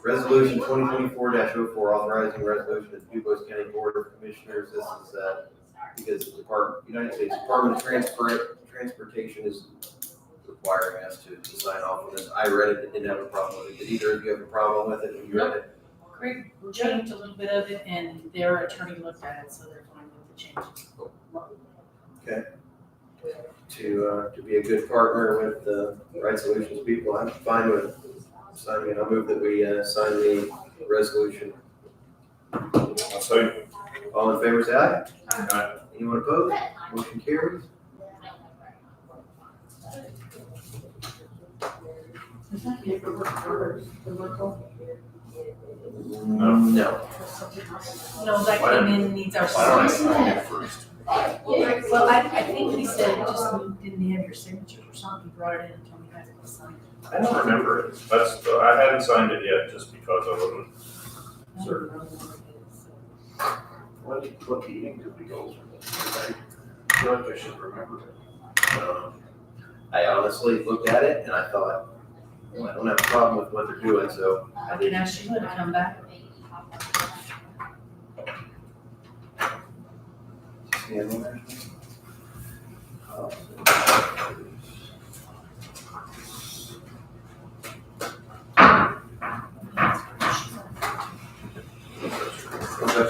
Resolution 2024-04, authorizing resolution of the DuBois County Board of Commissioners. This is because the United States Department of Transportation is requiring us to sign off on this. I read it and didn't have a problem with it. Did either of you have a problem with it when you read it? Greg changed a little bit of it and their attorney looked at it, so they're fine with the changes. Okay. To be a good partner with the Right Solutions people, I'm fine with signing it. I'll move that we sign the resolution. I'll say, All in favor, say aye. Aye. Anyone opposed? Motion carries. Is that paperwork for the Merkel? No. No. No, that came in and needs our Why don't I signature. sign it first? Well, I think he said it just didn't have your signature or something, he brought it in and told me guys to sign it. I don't remember it. I hadn't signed it yet just because I wasn't certain. What meeting did we go through? I feel like I should remember it. I honestly looked at it and I thought, well, I don't have a problem with what they're doing, so I can ask Sheila to come back.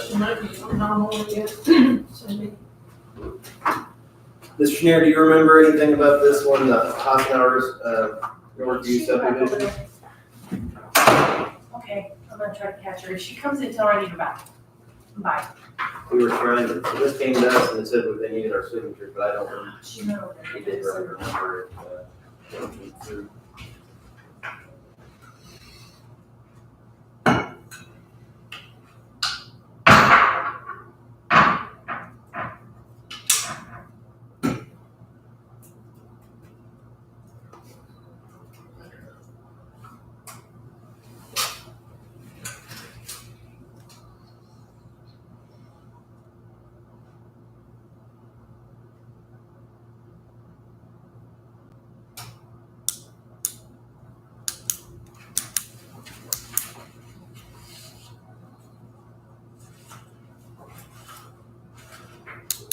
She might be nominal yet. Mr. Schneer, do you remember anything about this one, the Hoffenauer's, Northview subdivision? Okay, I'm gonna try to catch her. If she comes in, tell her I need her back. Bye. We were trying to, this came to us and it said that they needed our signatures, but I don't remember. She knows. He did really remember it. Going through.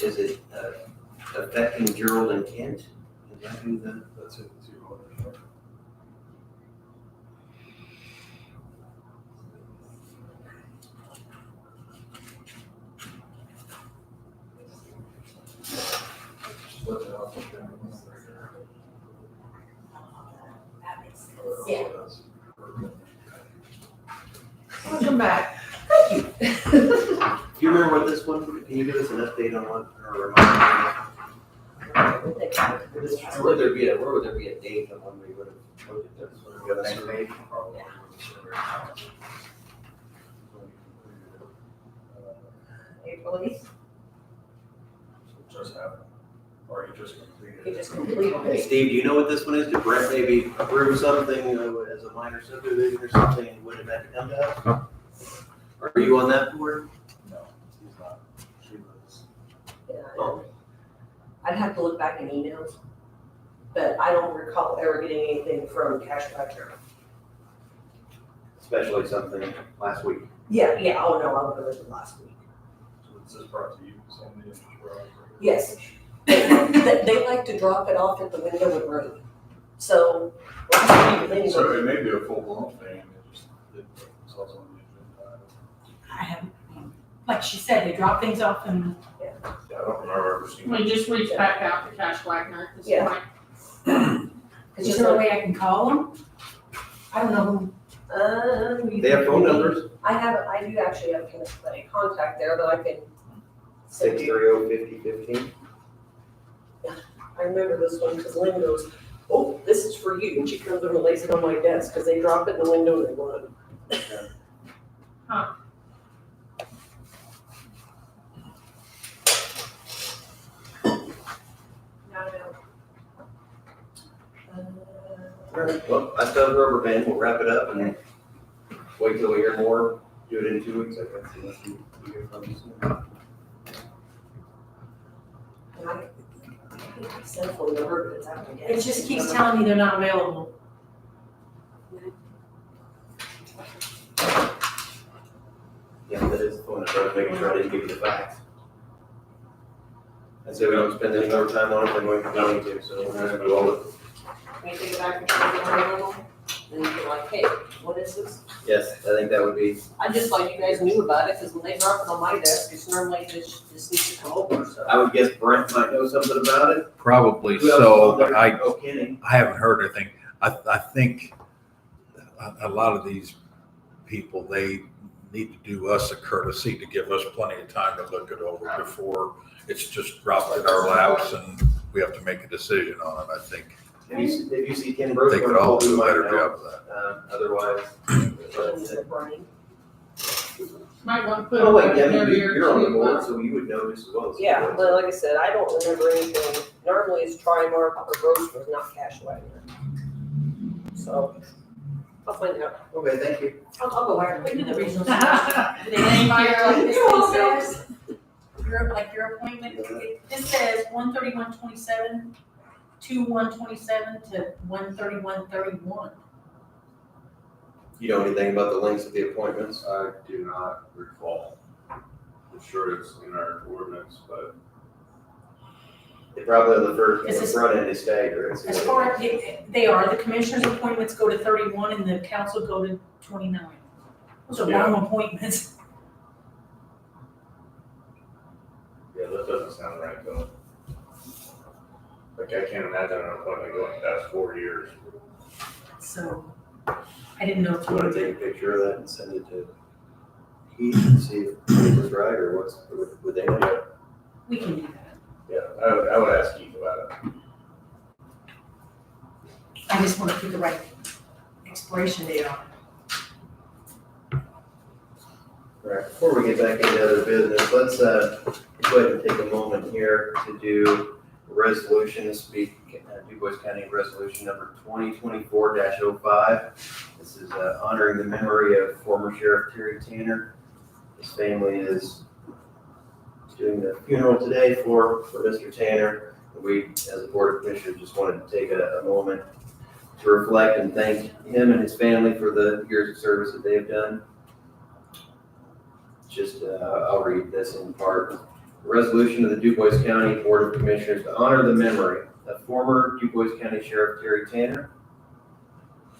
Is it affecting Gerald and Kent? Is that who That's it, 0. Yeah. Welcome back. Do you remember what this one, can you give us an update on what, or remind me? Where would there be a date on when we would have looked at this? Would we have a survey? April 8th, Just happened, or you just completed you it. just completed Hey, it. Steve, do you know what this one is? Did Brett maybe approve something as a minor subdivision or something and wouldn't have had to come to us? Are you on that board? No, he's not. She was. Yeah, Oh. I'd have to look back in emails, but I don't recall ever getting anything from Cash Voucher. Especially something last week. Yeah, oh no, I would have listened last week. So this is brought to you, Sandy, and Gerard. Yes. They like to drop it off at the window of the road. So, last week, So it may be a full-blown thing, it just, it's also on the agenda. I haven't, like she said, they drop things off and Yeah, I don't remember ever seeing it. We just reached back out to Cash Wagner at this Yeah. point. is there a way I can call them? I don't know who. They have phone numbers, I do actually have a contact there that I can send you. 630-5015. I remember this one because Lynn goes, oh, this is for you. And she comes over and lays it on my desk because they drop it in the window and they run. All right, well, I still have rubber band, we'll wrap it up and wait till we hear more, do it in 2 weeks, I guess, unless you hear from me soon. And I sent for the number, but it's out again. It just keeps telling me they're not available. Yeah, that is the phone number, I was making sure I didn't give you the facts. I say we don't spend any more time on it than we need to, so we're gonna do all of it. Can you take it back and show me around? And you can like, hey, what is this? Yes, I think that would be, I just like you guys knew about it because when they drop it on my desk, it's normally just needs to come over, so. I would guess Brent might know something about it. Probably Who else so, on there? but I Oh, Kenny. haven't heard anything. I think a lot of these people, they need to do us a courtesy to give us plenty of time to look it over before it's just dropped in our laps and we have to make a decision on it, I think. If you see Ken They Brooks, could all we do a might better know. job of that. Otherwise, Is it Brian? Might want to put Oh, it wait, right yeah, I there mean, here you're on the too, board, but- so you would know just as well as. he Yeah, would. but like I said, I don't remember anything. Normally it's Trimark or Rosewood, not Cash Wagner. So, I'll find out. Okay, thank you. I'll go where, we do the regional. Do they Thank fire you. like this one says? Your appointment, this says 131/27 to 1/27 to 131/31. You know anything about the lengths of the appointments? I do not recall. I'm sure it's in our ordinance, but They probably on the first, on Is the this- front end is staggered. As far as, they are, the commissioner's appointments go to 31 and the council go to 29. Those are long appointments. Yeah, that doesn't sound right though. Like, I can't imagine an appointment going past 4 years. So I didn't know if Do you you want wanted to to. take a picture of that and send it to Heath and see if it was right or would they know? We can do that. Yeah, I would ask Keith about it. I just want to put the right expiration date on it. All right, before we get back into other business, let's go ahead and take a moment here to do a resolution. This will be DuBois County Resolution number 2024-05. This is honoring the memory of former Sheriff Terry Tanner. His family is doing the funeral today for Mr. Tanner. We, as a Board of Commissioners, just wanted to take a moment to reflect and thank him and his family for the years of service that they've done. Just, I'll read this in part. A resolution of the DuBois County Board of Commissioners to honor the memory of former DuBois County Sheriff Terry Tanner.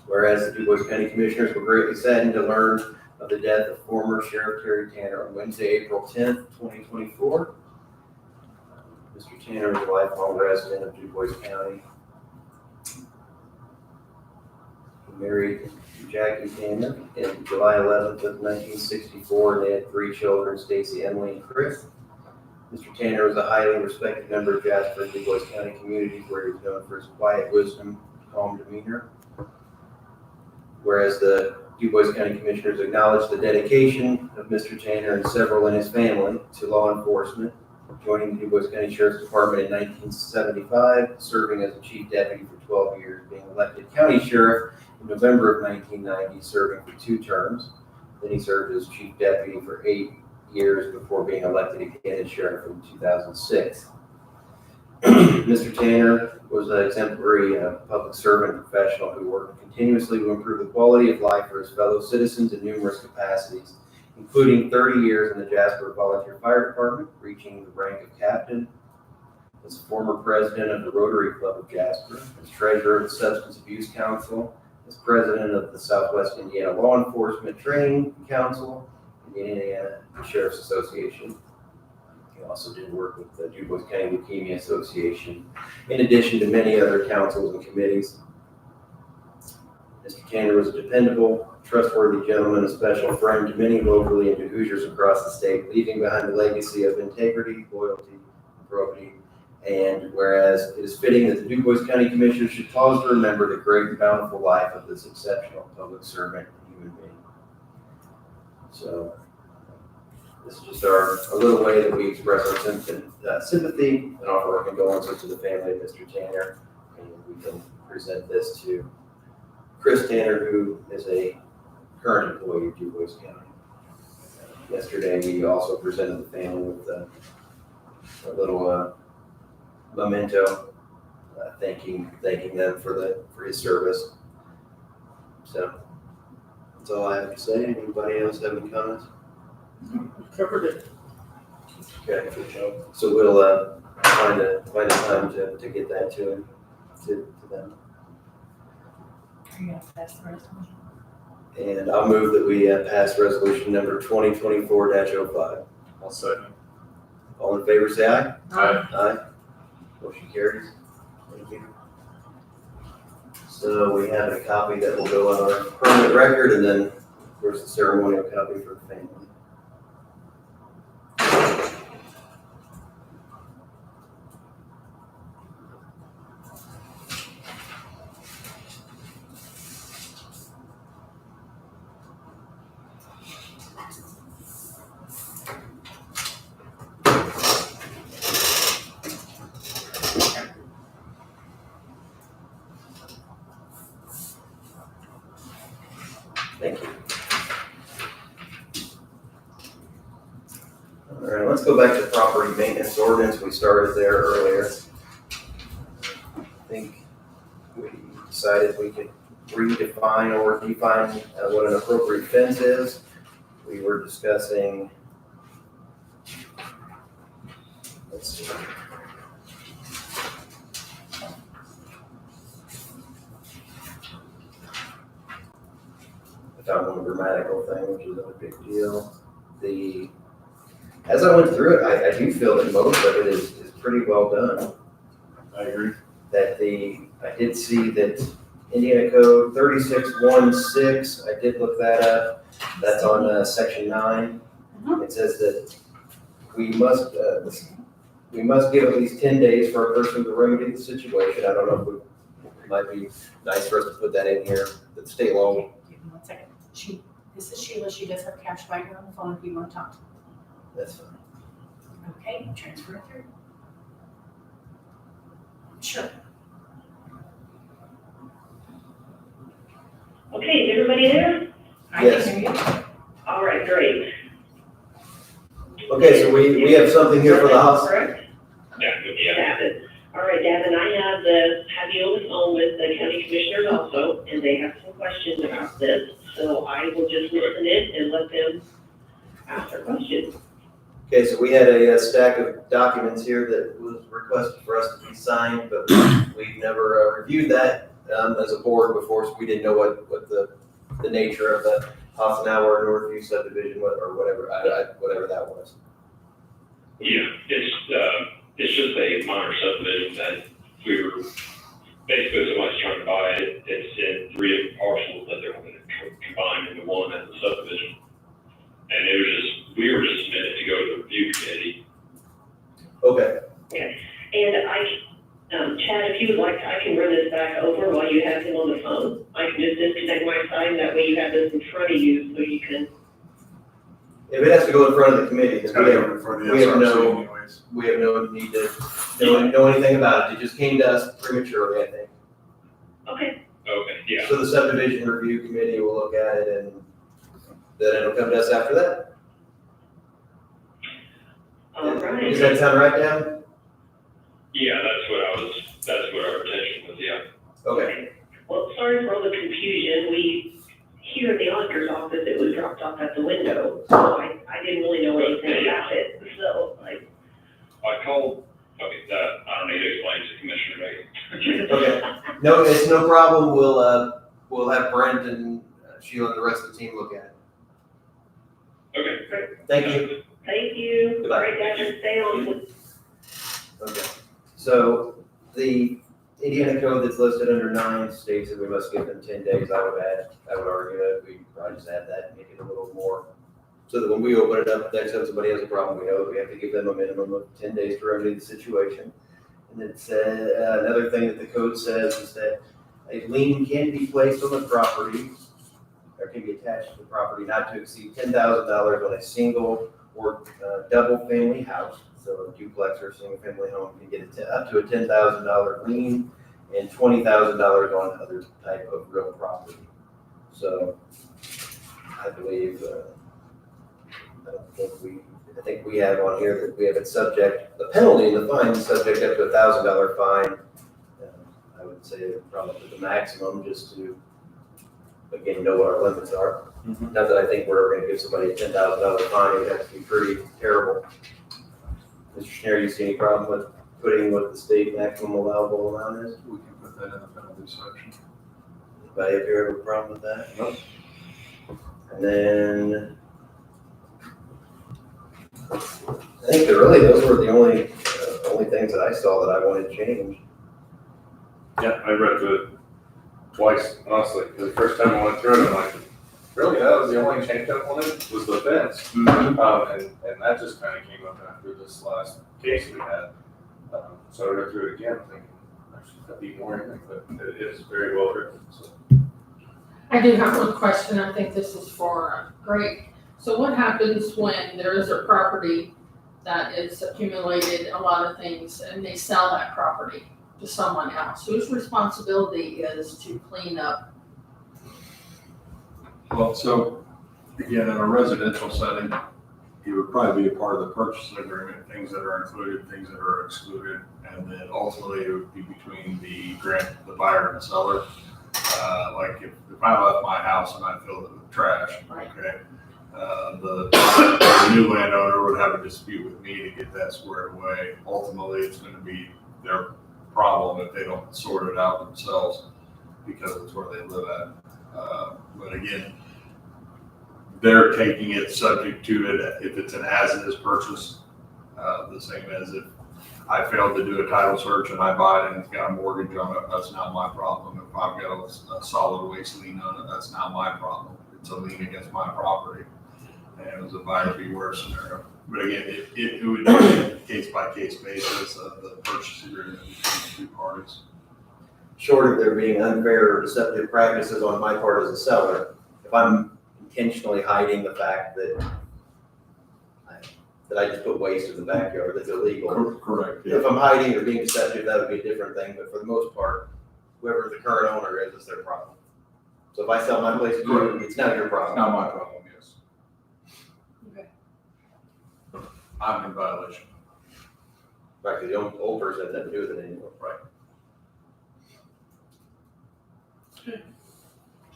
Whereas the DuBois County Commissioners were greatly saddened to learn of the death of former Sheriff Terry Tanner on Wednesday, April 10th, 2024. Mr. Tanner was a lifelong resident of DuBois County. He married Jackie Tanner in July 11th of 1964, and they had 3 children, Stacy, Emily, and Chris. Mr. Tanner was a highly respected member of Jasper and DuBois County communities, where he was known for his quiet wisdom, calm demeanor. Whereas the DuBois County Commissioners acknowledge the dedication of Mr. Tanner and several in his family to law enforcement, joining the DuBois County Sheriff's Department in 1975, serving as a chief deputy for 12 years, being elected county sheriff in November of 1990, serving for 2 terms. Then he served as chief deputy for 8 years before being elected again as sheriff in 2006. Mr. Tanner was an exemplary public servant and professional who worked continuously to improve the quality of life for his fellow citizens in numerous capacities, including 30 years in the Jasper Volunteer Fire Department, reaching the rank of captain, as former president of the Rotary Club of Jasper, as treasurer of the Substance Abuse Council, as president of the Southwest Indiana Law Enforcement Training Council, and the Indiana Sheriff's Association. He also did work with the DuBois County Leukemia Association, in addition to many other councils and committees. Mr. Tanner was a dependable, trustworthy gentleman, a special friend to many locally and to Hoosiers across the state, leaving behind a legacy of integrity, loyalty, and probity. And whereas it is fitting that the DuBois County Commissioners should pause to remember the great and bountiful life of this exceptional public servant and human being. So, this is just a little way that we express our sympathy and offer our condolences to the family of Mr. Tanner. And we can present this to Chris Tanner, who is a current employee of DuBois County. Yesterday, we also presented the family with a little memento, thanking them for his service. So that's all I have to say. Anybody else have any comments? Covered it. Okay, good job. So we'll find a time to get that to him, to them. Are you gonna pass the rest of them? And I'll move that we pass resolution number 2024-05. I'll second. All in favor, say aye. Aye. Aye. Motion carries. Thank you. So we have a copy that will go on our permanent record, and then, of course, the ceremonial copy for the family. property maintenance ordinance, we started there earlier. I think we decided we could redefine or define what an appropriate fence is. We were discussing, let's see. I found one grammatical thing, which is not a big deal. As I went through it, I do feel that most of it is pretty well done. I agree. I did see that Indiana Code 3616, I did look that up. That's on section 9. It says that we must give at least 10 days for a person to remedy the situation. I don't know if it might be nice for us to put that in here, that state law. Give me 1 second. This is Sheila. She does have Cash Binder on the phone if you want to talk to her. That's fine. Okay, transfer it through. Sure. Okay, is everybody there? I Yes. can hear you. All right, great. Okay, so we have something here for the house. Correct? Davin. All right, Davin, I have you on the phone with the county commissioners also, and they have some questions about this. So I will just listen in and let them ask their questions. Okay, so we had a stack of documents here that was requested for us to be signed, but we've never reviewed that as a board before, so we didn't know what the nature of the Hoffenauer Northview subdivision or whatever, whatever that was. Yeah, it's just a minor subdivision that we were, basically somebody's trying to buy it. It's in 3 different parcels that they're going to combine into one as a subdivision. And we were just submitted to go to the review committee. Okay. And Chad, if you would like, I can run this back over while you have him on the phone. I can just disconnect my side, and that way you have this in front of you so you can. If it has to go in front of the committee, It's then gotta go in front of the we have SRC anyways. we have no need to know anything about it. It just came to us prematurely, I think. Okay. Okay, yeah. So the subdivision review committee will look at it and then it'll come to us after that. All right. Does that sound right, Dan? Yeah, that's what our intention was, yeah. Okay. Well, sorry for all the confusion. Here in the auditor's office, it was dropped off at the window, so I didn't really know anything about it. So, I called, I don't need to explain to Commissioner Day. Okay. No, it's no problem. We'll have Brent and Sheila and the rest of the team look at it. Okay. Thank you. Thank you. Goodbye. All right, guys, stay on. Okay. So the Indiana code that's listed under 9 states that we must give them 10 days. I would argue that we probably just add that and make it a little more, so that when we open it up, next time somebody has a problem, we know that we have to give them a minimum of 10 days to remedy the situation. And it said, another thing that the code says is that a lien can be placed on the property, or can be attached to the property not to exceed $10,000 on a single or double family house. So a duplex or a single family home can get up to a $10,000 lien and $20,000 on other type of real property. So I believe, I think we have on here that we have it subject, the penalty and the fine is subject up to a $1,000 fine. I would say probably the maximum, just to, again, know what our limits are. Mhm. Not that I think we're going to give somebody a $10,000 fine, it would have to be pretty terrible. Mr. Schneider, you see any problem with putting what the state maximum allowable amount is? We can put that in the penalty section. Anybody up here have a problem with that? Nope. And then, I think that really those were the only things that I saw that I wanted changed. Yeah, I read through it twice, honestly. The first time I went through it, I'm like, really, that was the only change I wanted, was the fence. And that just kind of came up after this last case we had. So I read through it again, thinking, there should be more in it, but it is very well written, so. I do have one question. I think this is for Greg. So what happens when there is a property that is accumulated a lot of things and they sell that property to someone else? Whose responsibility is to clean up? Well, so again, in a residential setting, it would probably be a part of the purchase agreement, things that are included, things that are excluded, and then ultimately it would be between the buyer and the seller. Like if I left my house and I filled it with trash, okay, the new landowner would have a dispute with me to get that squared away. Ultimately, it's gonna be their problem if they don't sort it out themselves, because it's where they live at. But again, they're taking it subject to it if it's an as-is purchase, the same as if I failed to do a title search and I buy it and it's got a mortgage on it, that's not my problem. If I've got a solid waste lien on it, that's not my problem. It's a lien against my property. And it was a buyer beware scenario. But again, it would be a case-by-case basis of the purchase agreement between the two parties. Short of there being unfair or deceptive practices on my part as a seller, if I'm intentionally hiding the fact that I just put waste in the backyard that's illegal. Correct. If I'm hiding or being deceptive, that would be a different thing, but for the most part, whoever the current owner is, it's their problem. So if I sell my place to you, it's not your problem. Not my problem, yes. Okay. I'm in violation. Right, because the old person has nothing to do with it anymore. Right.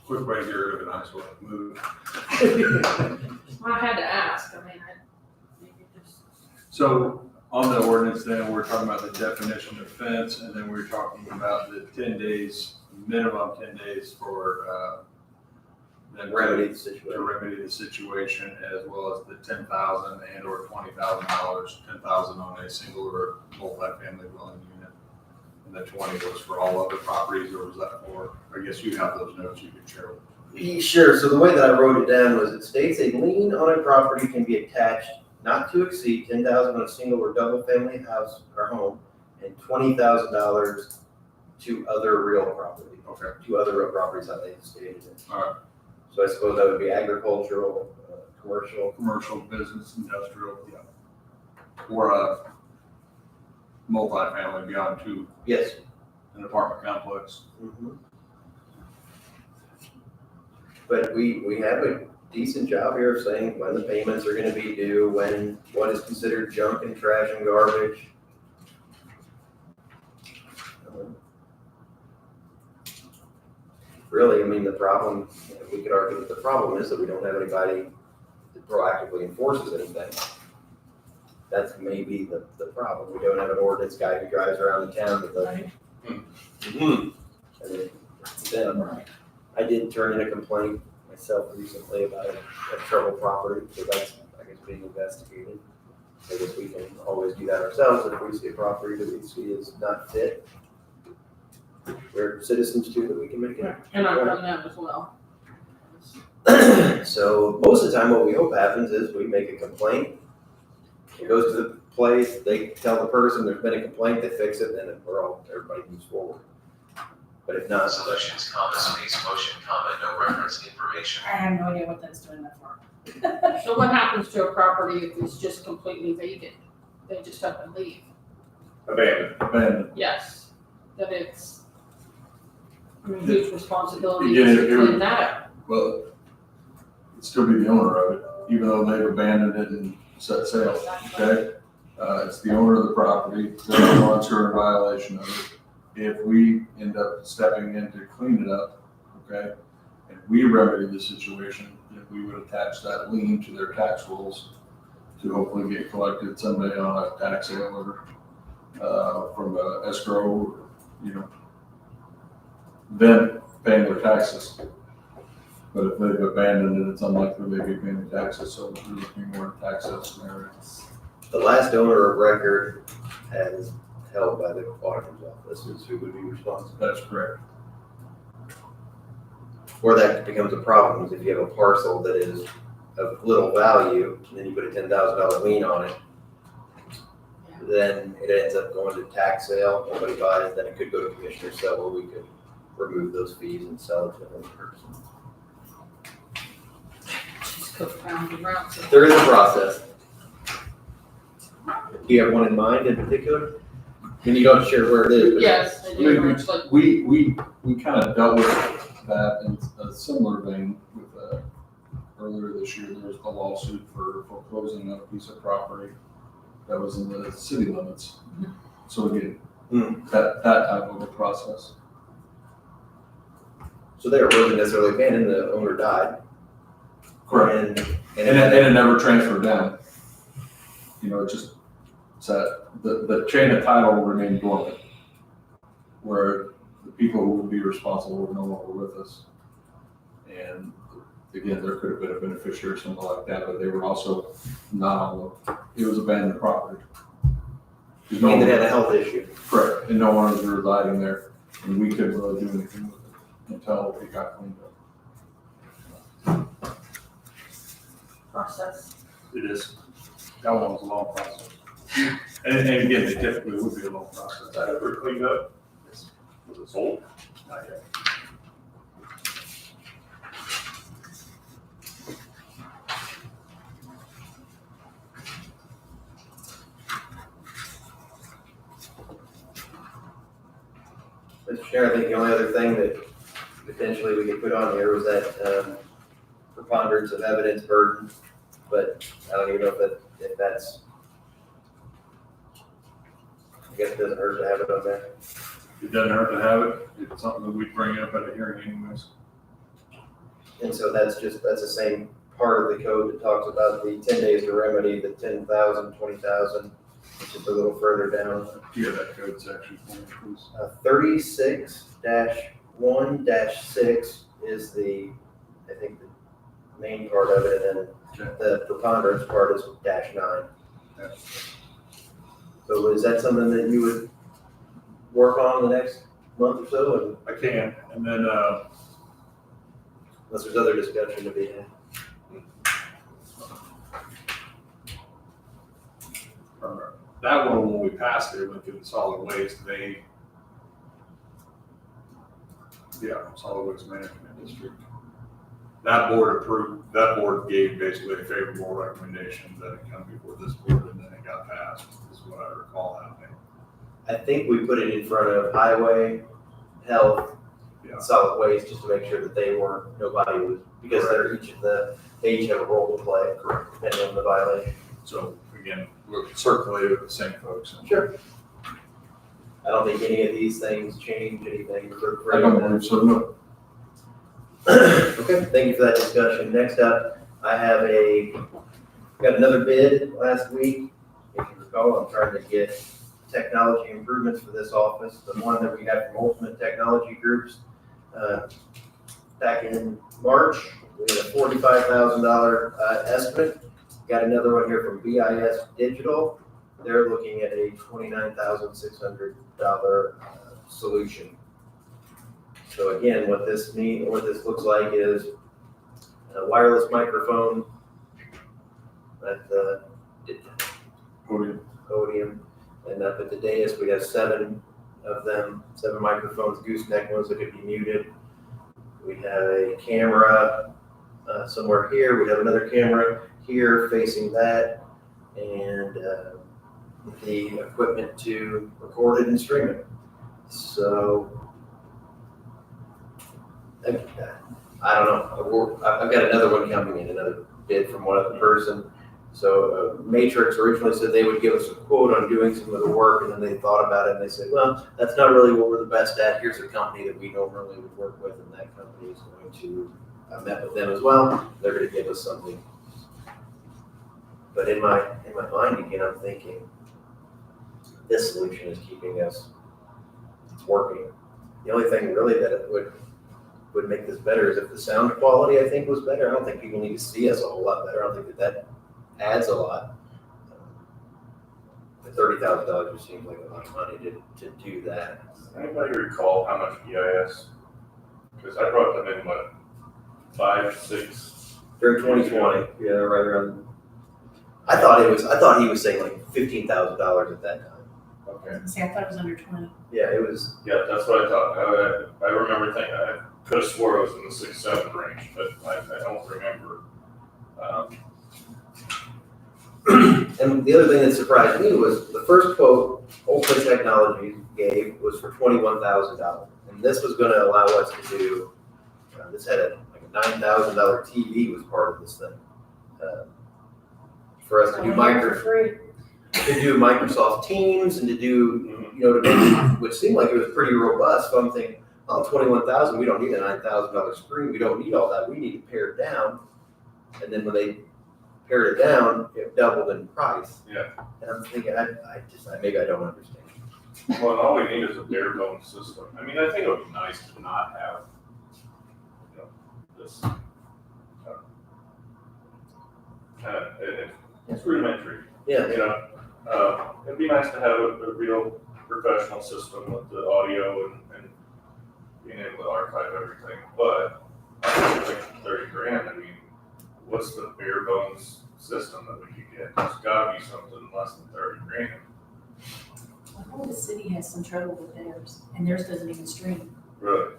Quick way to get rid of an eyesore, move. I had to ask, I mean, maybe just. So on the ordinance then, we're talking about the definition of fence, and then we're talking about the 10 days, minimum 10 days for, them to Remedy the situation. to remedy the situation, as well as the $10,000 and or $20,000, $10,000 on a single or multi-family dwelling unit. And the 20 was for all other properties, or was that for, I guess you have those notes you can share with me. Sure, so the way that I wrote it down was it states a lien on a property can be attached not to exceed $10,000 on a single or double family house or home, and $20,000 to other real property. Okay. To other real properties that they stated it. All right. So I suppose that would be agricultural, commercial. Commercial, business, industrial, yeah. Or a multi-family beyond two, Yes. an apartment complex. Mhm. But we have a decent job here of saying when the payments are gonna be due, what is considered junk and trash and garbage. Really, I mean, the problem, we could argue that the problem is that we don't have anybody that proactively enforces anything. That's maybe the problem. We don't have an ordinance guy who drives around the town with a. I mean, then, I did turn in a complaint myself recently about a troubled property, so that's, I guess, being investigated. I guess we can always do that ourselves if we see a property that we see is not fit. We're citizens too, that we can make it. And I've done that as well. So most of the time, what we hope happens is we make a complaint. It goes to the place, they tell the person there's been a complaint, they fix it, and then everybody moves forward. But if not. Solutions, comma, space, motion, comma, no reference information. I have no idea what that's doing that for. So what happens to a property if it's just completely vacant? They just up and leave? Abandoned. Yes, that it's, I mean, whose responsibility Again, is it to would- clean that up? Well, it'd still be the owner of it, even though they've abandoned it and set sail, okay? It's the owner of the property, they're the ones who are in violation of it. If we end up stepping in to clean it up, okay, and we remedy the situation, then we would attach that lien to their tax rolls to hopefully get collected someday on a tax sale or, from a escrow, or, you know, then paying their taxes. But if they've abandoned it, it's unlikely they'd be paying the taxes, so we're looking more at tax sale scenarios. The last owner of record as held by the auditor's office is who would be responsible. That's correct. Where that becomes a problem is if you have a parcel that is of little value, and then you put a $10,000 lien on it, then it ends up going to tax sale, nobody buys, then it could go to commissioner's sale where we could remove those fees and sell it to another person. Just go round and round. There is a process. Do you have one in mind in particular? And you don't share where it is, but. Yes, I do, actually. We kind of dealt with that in a similar vein with earlier this year, there was a lawsuit for foreclosing on a piece of property that was in the city limits. So again, that type of a process. So they wasn't necessarily paying and the owner died. Correct. And And it never transferred down. You know, it just, so the chain of title remained dormant, where the people who would be responsible were no longer with us. And again, there could have been a beneficiary or something like that, but they were also not on it was abandoned property. And it had a health issue. Correct, and no one was residing there, and we couldn't really do anything with it until it got cleaned up. Process. It is. That one was a long process. And again, it typically would be a long process. That ever cleaned up? Was it sold? Not yet. Mr. Chair, I think the only other thing that potentially we could put on here was that preponderance of evidence burden, but I don't even know if that's, I guess it doesn't hurt to have it on there. It doesn't hurt to have it. It's something that we bring up at a hearing anyways. And so that's the same part of the code that talks about the 10 days to remedy, the 10,000, 20,000, which is a little further down. Yeah, that code section, please. 36-1-6 is the, I think, the main part of it, and then the preponderance part is -9. Yeah. So is that something that you would work on the next month or so? And I can, and then, unless there's other discussion to be had. that one, when we passed it, went through the solid waste, solid waste management district. That board gave basically a favorable recommendation that it come before this board, and then it got passed, is what I recall happening. I think we put it in front of highway, health, solid waste, just to make sure that nobody was, because they each have a role to play, depending on the violation. So again, we'll circulate it with the same folks. Sure. I don't think any of these things change anything. I don't believe so, no. Okay, thank you for that discussion. Next up, I have got another bid last week. If you recall, I'm trying to get technology improvements for this office. The one that we got from Ultimate Technology Groups back in March, we had a $45,000 estimate. Got another one here from BIS Digital. They're looking at a $29,600 solution. So again, what this looks like is a wireless microphone at the podium. And up at the dais, we have 7 of them, 7 microphones, gooseneck ones that could be muted. We have a camera somewhere here. We have another camera here facing that, and the equipment to record it and stream it. So I don't know. I've got another one coming in, another bid from one other person. So Matrix originally said they would give us a quote on doing some of the work, and then they thought about it and they said, well, that's not really what we're the best at. Here's a company that we normally would work with, and that company is going to, I met with them as well. They're going to give us something. But in my mind again, I'm thinking this solution is keeping us, it's working. The only thing really that it would make this better is if the sound quality, I think, was better. I don't think people need to see us a whole lot better. I don't think that adds a lot. The $30,000 just seems like a lot of money to do that. Anybody recall how much BIS? Because I brought them in, what, 5, 6? During 2020, yeah, right around. I thought he was saying like $15,000 at that time. Okay. See, I thought it was under 20. Yeah, it was. Yeah, that's what I thought. I remember thinking, I could have swore it was in the 6, 7 range, but I don't remember. And the other thing that surprised me was the first quote Ultimate Technologies gave was for $21,000. And this was going to allow us to do, this had like a $9,000 TV was part of this thing. For us to do For free. Microsoft Teams and to do, to make, which seemed like it was pretty robust. So I'm thinking, oh, 21,000, we don't need a $9,000 screen. We don't need all that. We need to pare it down. And then when they pared it down, it doubled in price. Yeah. And I'm thinking, maybe I don't understand. Well, and all we need is a bare bones system. I mean, I think it would be nice to not have, this kind of, it's rudimentary. Yeah. It'd be nice to have a real professional system with the audio and being able to archive everything, but I think like 30 grand, I mean, what's the bare bones system that we could get? There's gotta be something less than 30 grand. I know the city has some trouble with theirs, and theirs doesn't even stream. Really?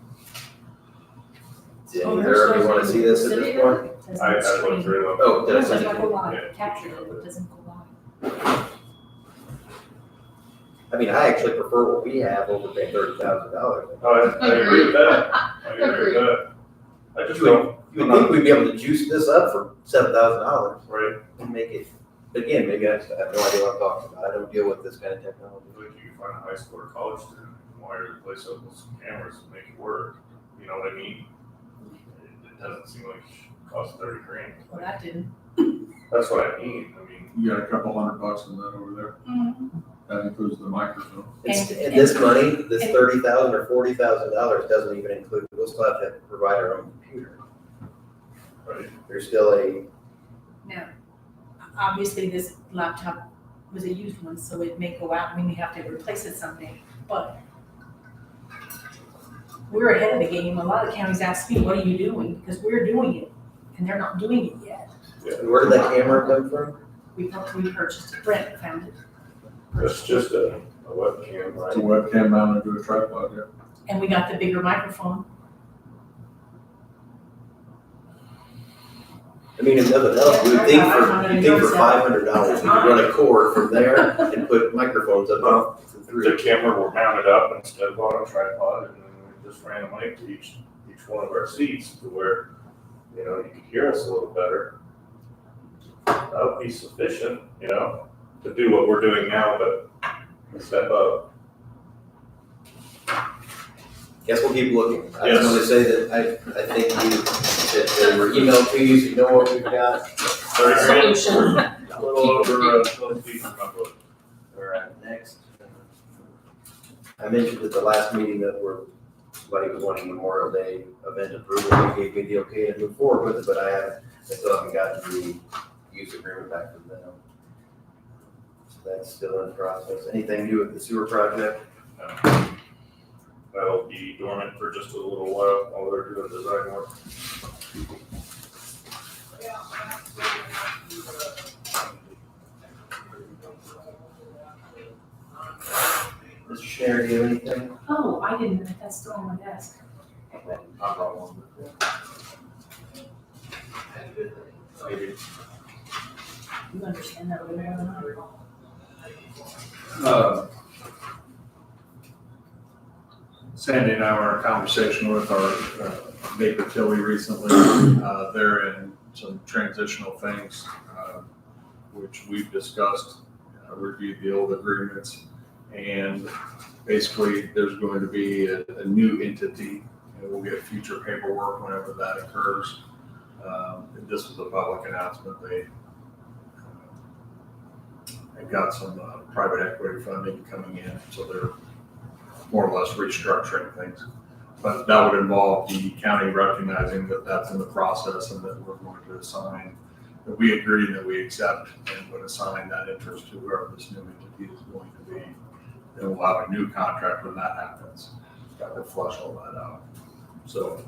Did either of you want to see this at this point? I looked through it. Oh, did I It send doesn't you? go live, captured it, it doesn't go live. I mean, I actually prefer what we have over paying $30,000. I agree with that. I agree with that. I just don't. You would think we'd be able to juice this up for $7,000. Right. And make it, but again, maybe I just have no idea what I'm talking about. I don't deal with this kind of technology. Like you can find a high school or college student, wire the place up with some cameras and make it work. You know what I mean? It doesn't seem like it should cost 30 grand. Well, that didn't. That's what I mean. I mean, You got a couple $100 in that over there. Mm-hmm. That includes the microphone. And this money, this $30,000 or $40,000 doesn't even include, we'll still have to provide our own computer. right. There's still a, Now, obviously, this laptop was a used one, so it may go out, and we may have to replace it someday, but we're ahead of the game. A lot of counties ask me, what are you doing? Because we're doing it, and they're not doing it yet. and where did that camera come from? We purchased it, Brent found it, That's just a webcam, It's a right? webcam mounted to a tripod, yeah. and we got the bigger microphone. I mean, if nothing else, you'd think for $500, you could run a cord from there and put microphones up for The free. camera were mounted up instead of on a tripod, and then we just ran a mic to each one of our seats to where, you could hear us a little better. That would be sufficient, to do what we're doing now, but step up. Guess we'll keep looking. I just want to say that I think that they were emailed to you, so you know what we've got. 30 grand, Solution. a little over 12 feet from my book. All right, next. I mentioned at the last meeting that somebody was wanting Memorial Day event approval. They gave me the okay to move forward with it, but I still haven't gotten the use agreement back from them. So that's still in process. Anything new with the sewer project? That'll be dormant for just a little while they're doing design work. Mr. Schneider, do you have anything? Oh, I didn't, that's still on my desk. I brought one. You understand that a little more than I do. Sandy and I were in a conversation with our neighbor Tilly recently. They're in some transitional things, which we've discussed, reviewed the old agreements. And basically, there's going to be a new entity, and we'll get future paperwork whenever that occurs. And this was a public announcement. They got some private equity funding coming in, so they're more or less restructuring things. But that would involve the county recognizing that that's in the process and that we're going to assign, that we agree that we accept and would assign that interest to whoever this new entity is going to be. Then we'll have a new contract when that happens. Got to flush all that out. So.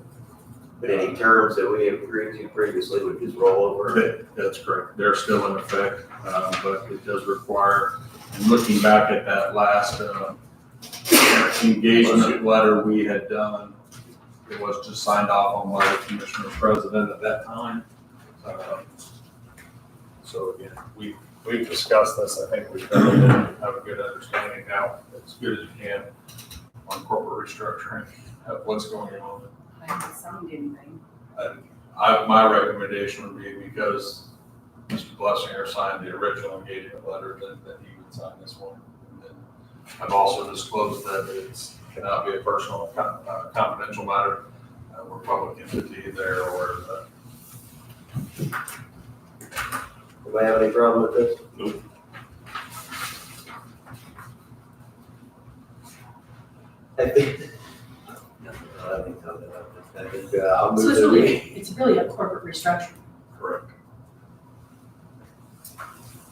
But any terms that we agreed to previously would just roll over? That's correct. They're still in effect, but it does require, and looking back at that last engagement letter we had done, it was just signed off on by the commissioner president at that time. So again, we've discussed this. I think we've have a good understanding now, as good as you can, on corporate restructuring, of what's going on. I haven't signed anything. My recommendation would be, because Mr. Blessinger signed the original engagement letter, that he would sign this one. And then I've also disclosed that it cannot be a personal confidential matter. We're public entity there, or Do I have any problem with this? Nope. I think, I think I'll So move it's that really, we. it's really a corporate restructuring. correct.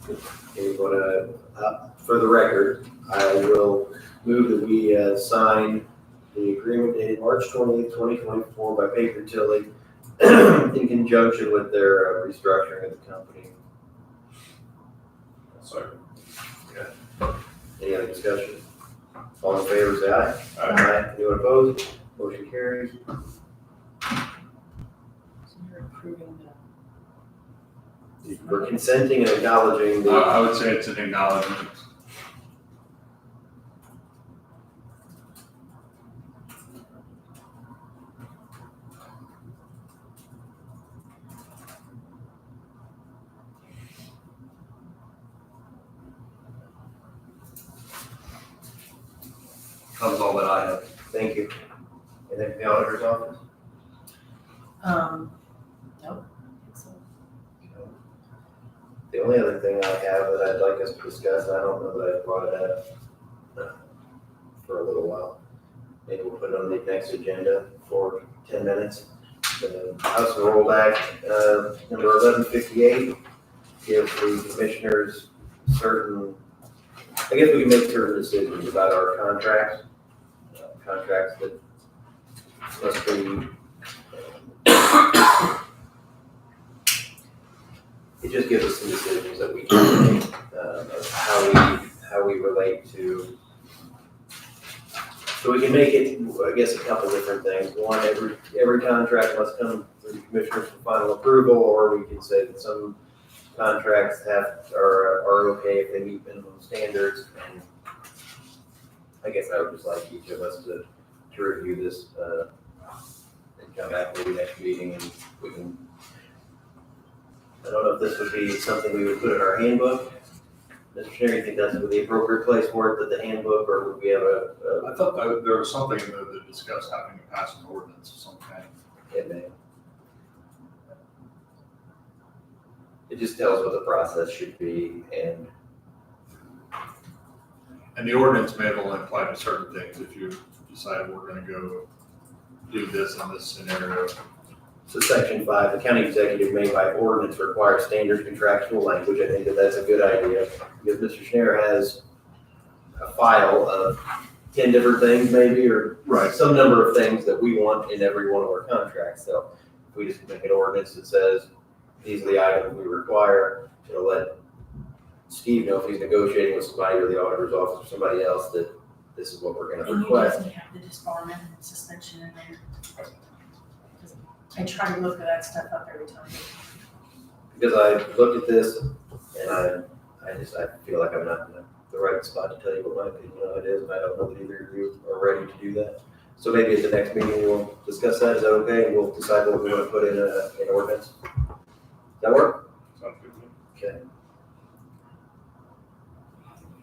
Okay, but, for the record, I will move that we, sign the agreement dated March 20th, 2024 by Baker Tilly in conjunction with their restructuring of the company. Sorry. Any other discussion? All in favor, say aye. Aye. Anyone opposed? Motion carries. So you're approving the. We're consenting and acknowledging the. I would say it's an acknowledgement. That was all that I have. Thank you. Anything from the auditor's office? Nope. So, The only other thing I have that I'd like us to discuss, I don't know that I brought it up for a little while. Maybe we'll put it on the next agenda for 10 minutes. The House and Roll Act, number 1158, gives the commissioners certain, I guess we can make certain decisions about our contracts, contracts that must be, it just gives us some decisions that we can make, of how we relate to. So we can make it, I guess, a couple different things. One, every contract must come through the commissioners for final approval, or we can say that some contracts are okay if they meet minimum standards. And I guess I would just like each of us to review this, and come back maybe next meeting, and we can, I don't know if this would be something we would put in our handbook. Mr. Schneider, you think that's the appropriate place for it, that the handbook, or would we have I thought that there was something in there that discussed having to pass an ordinance of some kind. It just tells what the process should be, and And the ordinance may only apply to certain things if you decide we're gonna go do this in this scenario. so section 5, the county executive may by ordinance require standard contractual language. I think that that's a good idea, because Mr. Schneider has a file of 10 different things maybe, or some number of things that we want in every one of our contracts. So if we just make an ordinance that says, these are the items we require, it'll let Steve know if he's negotiating with somebody or the auditor's office or somebody else that this is what we're gonna and you request. doesn't have the disbarment and suspension in there. I try to look at that stuff up every time. Because I looked at this and I feel like I'm not in the right spot to tell you what my opinion on it is, and I don't know that either of you are ready to do that. So maybe at the next meeting, we'll discuss that, is that okay? And we'll decide what we want to put in an ordinance. Does that work? Sounds good to me. Okay.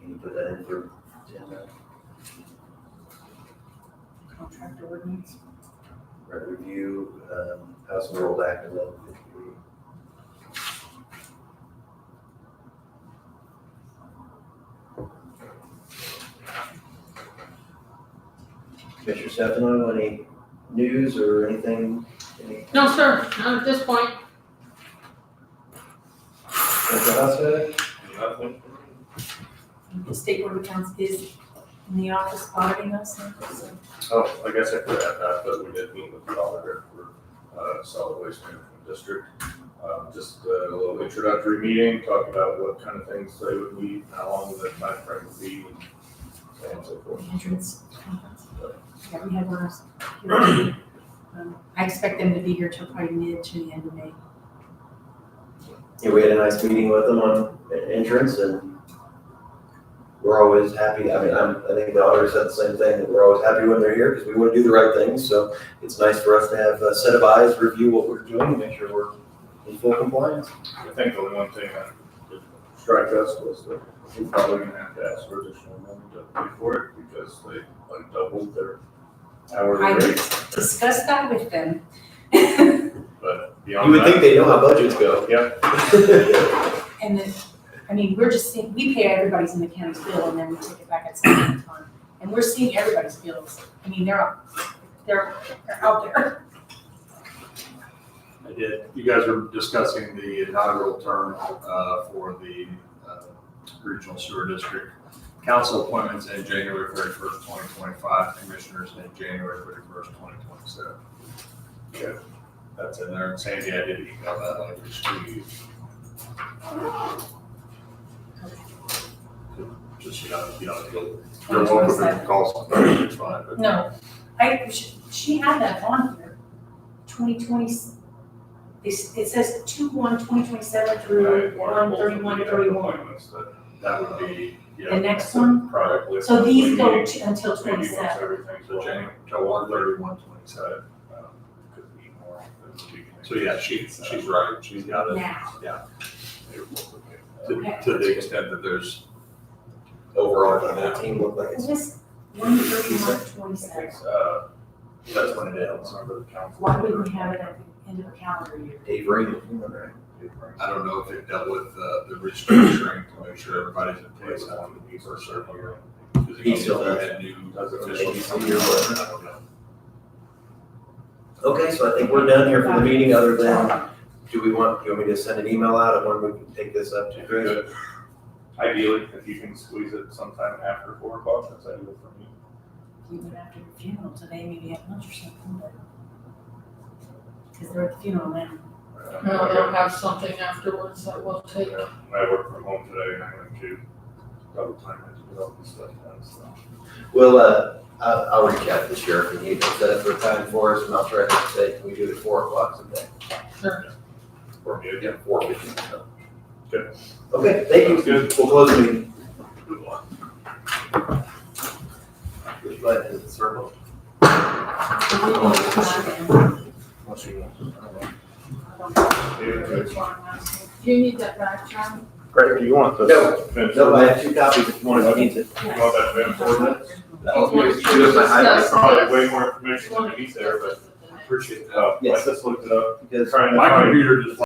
Can you put that in for 10 minutes? Contract ordinance. Right, review, House and Roll Act 1158. Commissioner Stefano, any news or anything? No, sir, not at this point. Mr. Hussey? Nothing. The state board of accounts is in the office auditing us. So Oh, I guess I could add that, but we did meet with the auditor for solid waste management district. Just a little introductory meeting, talk about what kind of things they would need, how long the time frame would be, and so on and so forth. entrance. Yeah, we have ours here. I expect them to be here till probably mid to the end of May. Yeah, we had a nice meeting with them on entrance, and we're we're always happy. I mean, I think the auditor said the same thing, that we're always happy when they're here because we want to do the right things. So it's nice for us to have a set of eyes review what we're doing and make sure we're in full compliance. I think the only one thing that would strike us was that we're probably gonna have to ask for additional money to pay for it because they like doubled their hourly I rate. discussed that with them. But beyond You would think that, they know how budgets go. yeah, And then, I mean, we're just seeing, we pay everybody's in the county's bill and then we take it back at some point in time. And we're seeing everybody's bills. I mean, they're out there. I did. You guys are discussing the inaugural term for the Regional Sewer District. Council appointments in January 31st, 2025, commissioners in January 31st, 2027. Okay, that's in there. And Sandy, I did email that language to you. Just, you're welcome to call somebody, it's fine, but. No, she had that on here, 2020, it says 2/1/2027 through 1/31/31. Appointments, that would be, yeah. The next one? Product list. So these go Maybe until once 27. everything's so January, till 1/31/27. Could be more. So yeah, she's right, she's got it. Now. Yeah. To the extent that there's. Overall, the team look like It's it's. just 1/31/27. That's when it ends, remember the council. Why wouldn't we have it at the end of a calendar year? Dave Ring, right? I don't know if it dealt with the restructuring to make sure everybody's in place on the first certain year. Because if He you still does. had new officials. ABC or whatever. I don't know. Okay, so I think we're done here for the meeting, other than, do you want me to send an email out of when we can take this up to Chris? ideally, if you can squeeze it sometime after 4 o'clock, that's ideal for me. Even after the funeral today, maybe at lunch or something, but. Cause they're at the funeral now. No, they'll have something afterwards that will take. Yeah, I work from home today and I'm going to double time it to get all this stuff done, so. Well, I'll reach out to the sheriff and he can set up a time for us, and I'll try to say, can we do it at 4 o'clock today? Sure. Or, yeah, 4:15, so. Good. Okay, thank you. Sounds good. We'll close the meeting. But is it circle? Unless you want. Do you need that back, John? Greg, do you want this? No, I have 2 copies if you want to. You want that Vince ordinance? Here's my highlight. Probably way more information than we need there, but Appreciate that. I Yes. just looked it up. Because Trying to My find- computer just